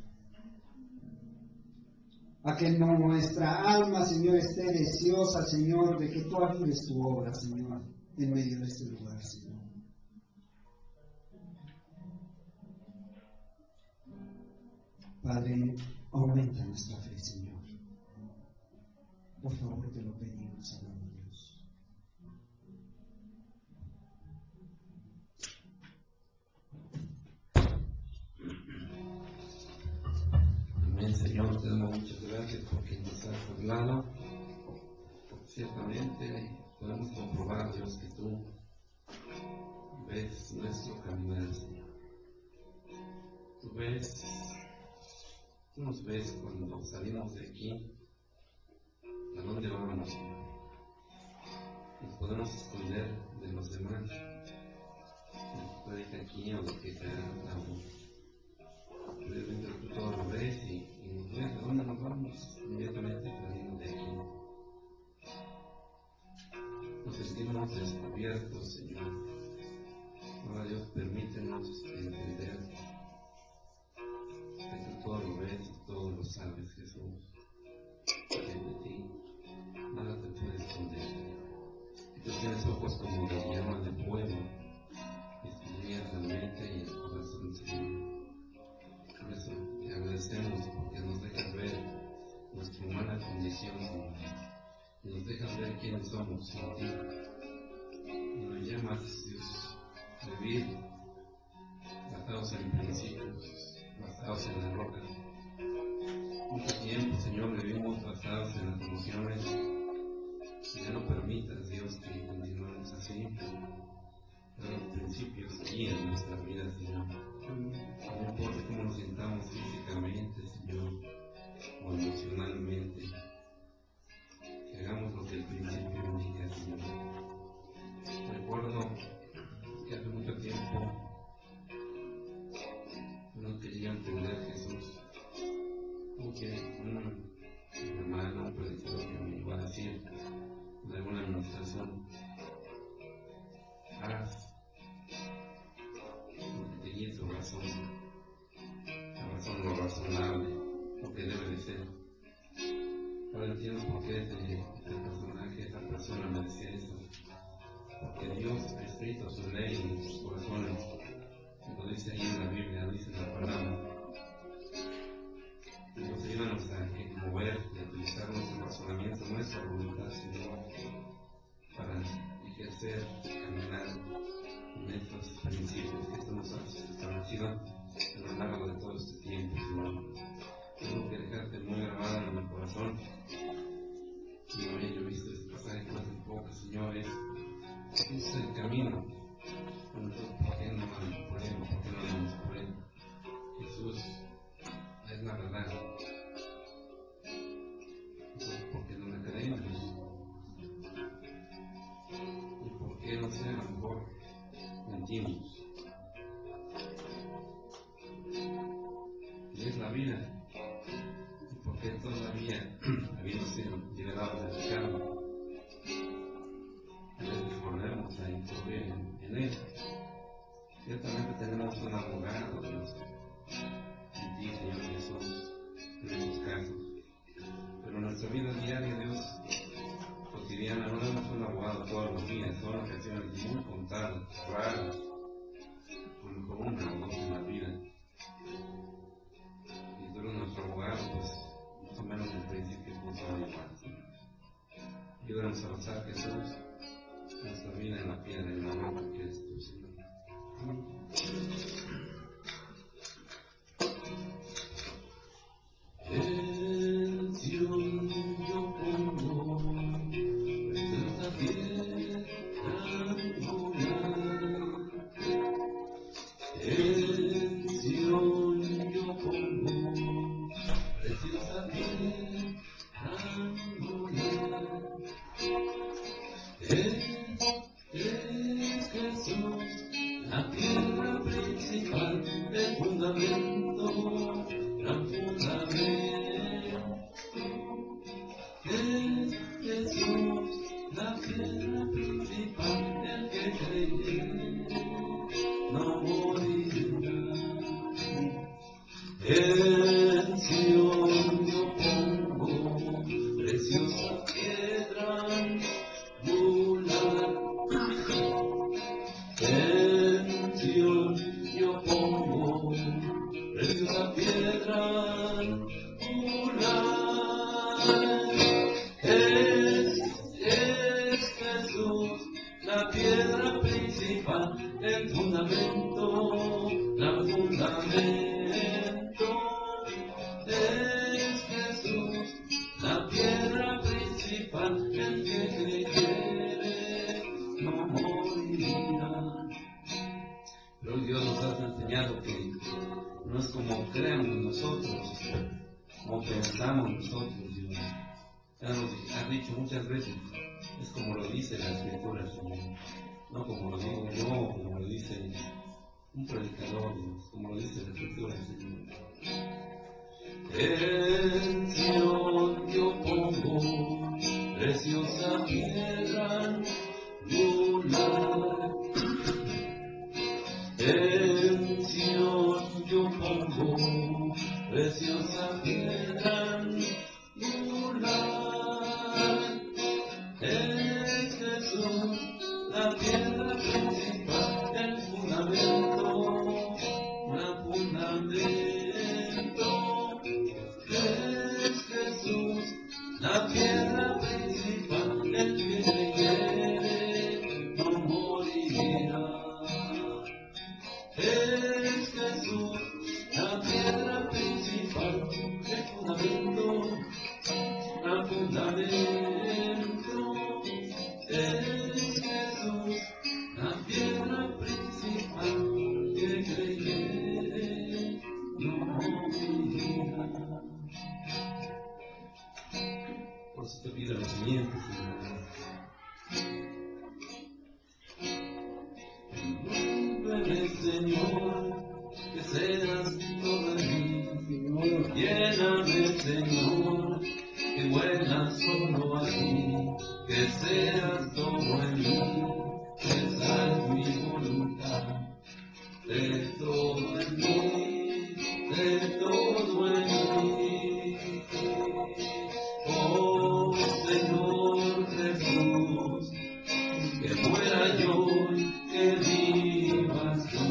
A que nuestra alma, Señor, esté deseosa, Señor, de que tú avives tu obra, Señor, en medio de este lugar, Señor. Padre, aumenta nuestra fe, Señor. Por favor, te lo pedimos, Señor Dios. Amén, Señor, te damos muchas gracias porque nos has hablado. Ciertamente podemos comprobar, Dios, que tú ves nuestro caminar, Señor. Tú nos ves cuando salimos de aquí. ¿A dónde vamos, Señor? Nos podemos esconder de los demás, de que aquí o de que sea la voz. Realmente tú todo lo ves y nos ves a dónde nos vamos inmediatamente saliendo de aquí. Nos sentimos descubiertos, Señor. Ahora, Dios, permítenos entender que tú todo lo ves y todo lo sabes, Jesús. De ti nada te puede esconder, Señor. Y tú tienes ojos como de llama de fuego que escudriñan la mente y el corazón, Señor. Por eso te agradecemos porque nos dejas ver nuestra humana condición, Señor. Y nos dejas ver quiénes somos sin ti. Y nos llamas, Dios, a vivir basados en principios, basados en la roca. Mucho tiempo, Señor, vivimos basados en las emociones. Y ya no permitas, Dios, que continuemos así. Pero los principios guían nuestra vida, Señor. No importa cómo nos sintamos físicamente, Señor, o emocionalmente, que hagamos lo que el principio indica, Señor. Recuerdo que hace mucho tiempo no quería entender Jesús, porque un hermano, un predicador que me iba a decir de alguna administración, haz lo que te guíe tu razón, la razón lo razonable, lo que debe de ser. Ahora entiendo por qué este personaje, esta persona me decía eso, porque Dios ha escrito su ley en nuestros corazones, y lo dice ahí en la Biblia, lo dice en la palabra. Y nos ayúdanos a mover y a utilizar nuestro razonamiento, nuestra voluntad, Señor, para ejercer, caminar en estos principios que tú nos has establecido a lo largo de todo este tiempo, Señor. Tengo que dejarte muy grabada en mi corazón. Y hoy yo he visto este pasaje que hace poco, Señor, es el camino. Entonces, ¿por qué no vamos por él? ¿Por qué no vamos por él? Jesús es la verdad. Entonces, ¿por qué no la creemos? ¿Y por qué no sé? A lo mejor mentimos. Y es la vida. ¿Y por qué todavía, habiéndose liberado del pecado, a veces volvemos a incurrir en él? Ciertamente tenemos un abogado, Dios, en ti, Señor Jesús, en esos casos. Pero en nuestra vida diaria, Dios, cotidiana, no tenemos un abogado todos los días, son ocasiones muy contadas, raras, con una o dos en la vida. Y tú eres nuestro abogado, pues, más o menos en principio funciona igual. Ayúdanos a basar, Jesús, nuestra vida en la piedra, en la roca que es tu Señor. En Sion yo pongo preciosa piedra angular. En Sion yo pongo preciosa piedra angular. Es Jesús, la piedra principal, el fundamento, gran fundamento. Es Jesús, la piedra En Sion yo pongo preciosa piedra angular. En Sion yo pongo preciosa piedra angular. Es Jesús la piedra principal, el fundamento, la fundamento. Es Jesús la piedra principal, el que creyere no morirá. Pero Dios nos ha enseñado que no es como creemos nosotros, como pensamos nosotros, Dios. Ya nos has dicho muchas veces, es como lo dice la Escritura, Señor. No como lo digo yo, como lo dice un predicador, Dios, como lo dice la Escritura, Señor. En Sion yo pongo preciosa piedra angular. En Sion yo pongo preciosa piedra angular. Es Jesús la piedra principal, el fundamento, la fundamento. Es Jesús la piedra principal, el que creyere no morirá. Es Jesús la piedra principal, el fundamento, la fundamento. Es Jesús la piedra principal, que creyere no morirá. Por eso te pido lo siguiente, Señor. Envuélveme, Señor, que seas todo en mí. Lléname, Señor, que huela solo a ti. Que seas todo en mí. Esa es mi voluntad. De todo en mí, de todo en mí. Oh Señor Jesús, que muera yo, que vivas tú.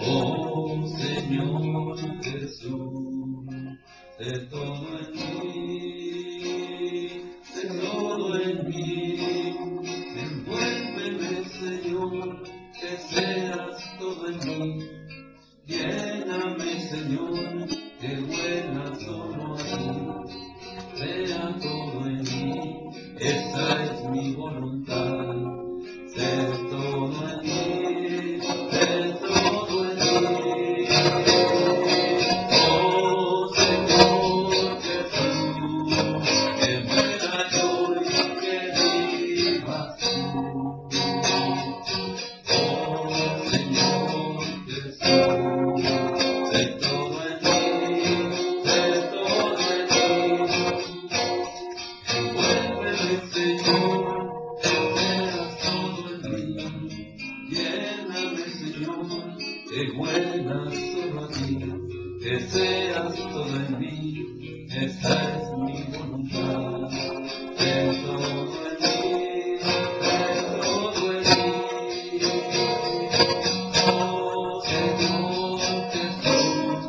Oh Señor Jesús, de todo en mí, de todo en mí. Envuélveme, Señor, que seas todo en mí. Lléname, Señor, que huela solo a ti. Sea todo en mí, esa es mi voluntad. Sé todo en mí, sé todo en mí. Oh Señor Jesús, que muera yo y que vivas tú. Oh Señor Jesús, sé todo en mí, sé todo en mí. Envuélveme, Señor, que seas todo en mí. Lléname, Señor, que huela solo a ti. Que seas todo en mí, esa es mi voluntad. Sé todo en mí, sé todo en mí. Oh Señor Jesús,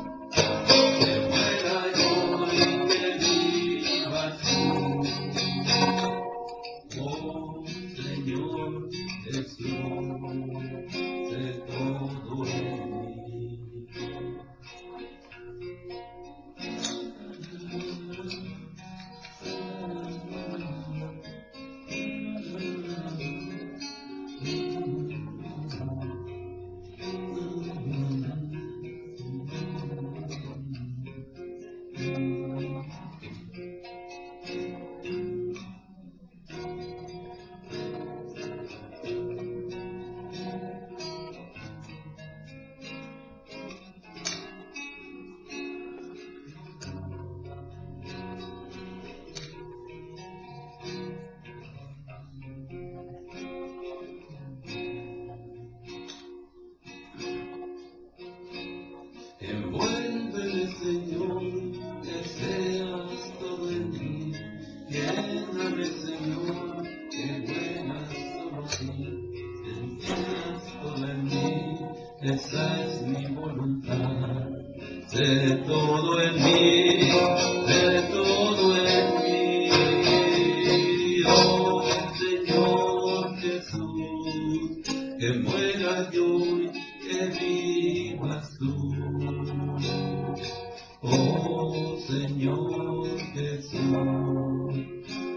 que muera yo y que vivas tú. Oh Señor Jesús, sé todo en mí. Envuélveme, Señor, que seas todo en mí. Lléname, Señor, que vuelas solo a ti. Que seas todo en mí, esa es mi voluntad. Sé todo en mí, sé todo en mí. Oh, Señor Jesús, que muera yo y que vivas tú. Oh, Señor Jesús,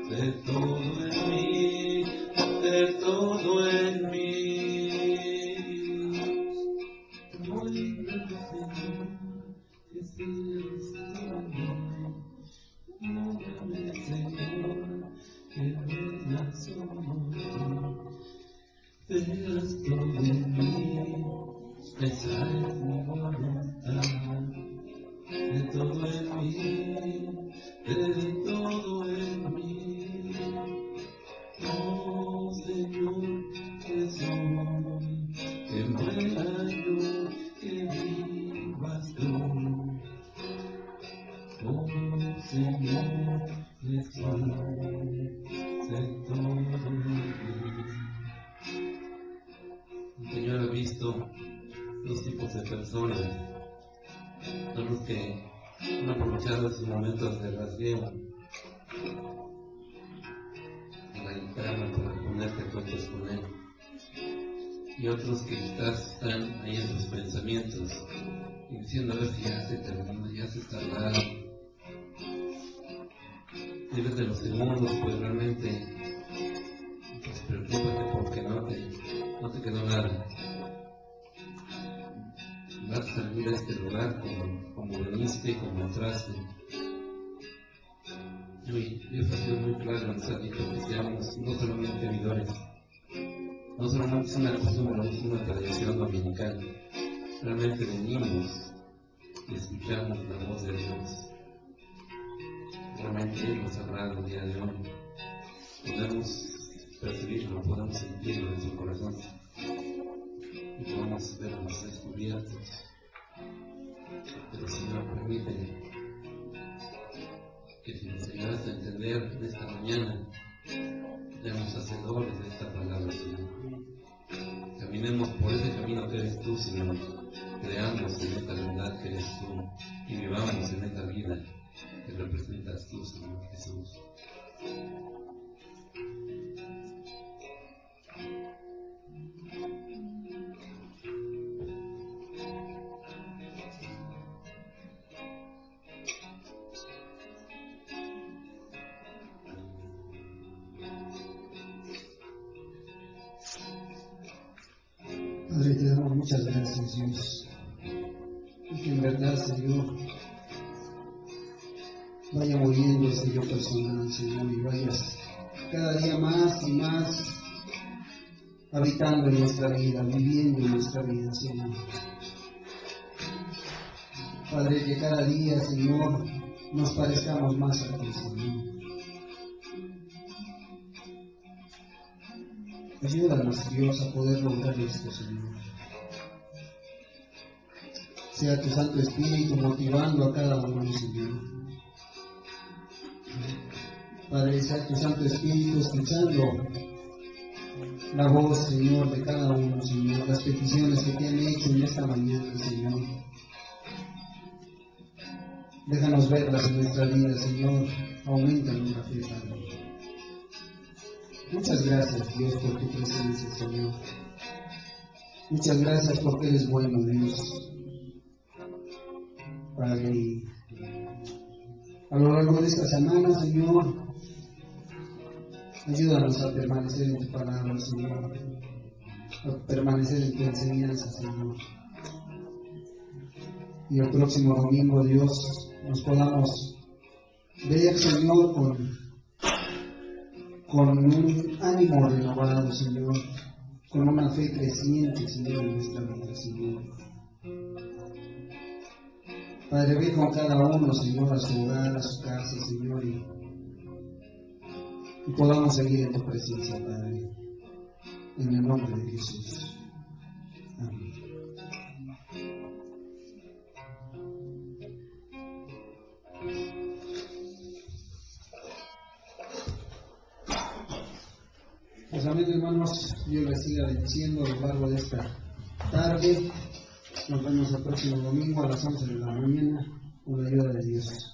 sé todo en mí, sé todo en mí. Muéveme, Señor, que seas todo en mí. Muéveme, Señor, que veas solo a ti. Seas todo en mí, esa es mi voluntad. De todo en mí, de todo en mí. Oh, Señor Jesús, que muera yo, que vivas tú. Oh, Señor Jesús, sé todo en mí. El Señor ha visto dos tipos de personas. Son los que han aprovechado sus momentos de rasgueo en la guitarra para ponerte cuentos con él, y otros que quizás están ahí en sus pensamientos y diciendo a ver si ya se termina, ya se está tardado. Debes de los segundos, pues realmente pues preocúpate porque no te quedó nada. Vas a salir a este lugar como veniste y como entraste. Y Dios ha sido muy claro, nos ha dicho que seamos no solamente oidores, no solamente es una costumbre, no es una tradición dominical. Realmente venimos y escuchamos la voz de Dios. Realmente Él nos ha hablado el día de hoy. Podemos percibirlo, podemos sentirlo en su corazón y podemos vernos descubiertos. Pero Señor, permite que si nos ayudas a entender en esta mañana, seamos hacedores de esta palabra, Señor. Caminemos por ese camino que eres tú, Señor. Creamos en esta verdad que eres tú y vivamos en esta vida que representas tú, Señor Jesús. Padre, te damos muchas gracias, Dios. Y que en verdad, Señor, vaya muriendo ese yo personal, Señor, y vayas cada día más y más habitando en nuestra vida, viviendo en nuestra vida, Señor. Padre, que cada día, Señor, nos parezcamos más a ti, Señor. Ayúdanos, Dios, a poder lograr esto, Señor. Sea tu Santo Espíritu motivando a cada uno, Señor. Padre, sea tu Santo Espíritu escuchando la voz, Señor, de cada uno, Señor, las peticiones que te han hecho en esta mañana, Señor. Déjanos verlas en nuestra vida, Señor. Aumenta nuestra fe, Padre. Muchas gracias, Dios, por tu presencia, Señor. Muchas gracias porque eres bueno, Dios. Padre, y a lo largo de esta semana, Señor, ayúdanos a permanecer en tu palabra, Señor, a permanecer en tu enseñanza, Señor. Y el próximo domingo, Dios, nos podamos ver, Señor, con un ánimo renovado, Señor, con una fe creciente, Señor, en nuestra vida, Señor. Padre, ven con cada uno, Señor, a su hogar, a su casa, Señor, y podamos seguir en tu presencia, Padre, en el nombre de Jesús. Amén. Pues amén, hermanos, Dios les siga bendiciendo a lo largo de esta tarde. Nos vemos el próximo domingo a las 11 de la mañana con la ayuda de Dios.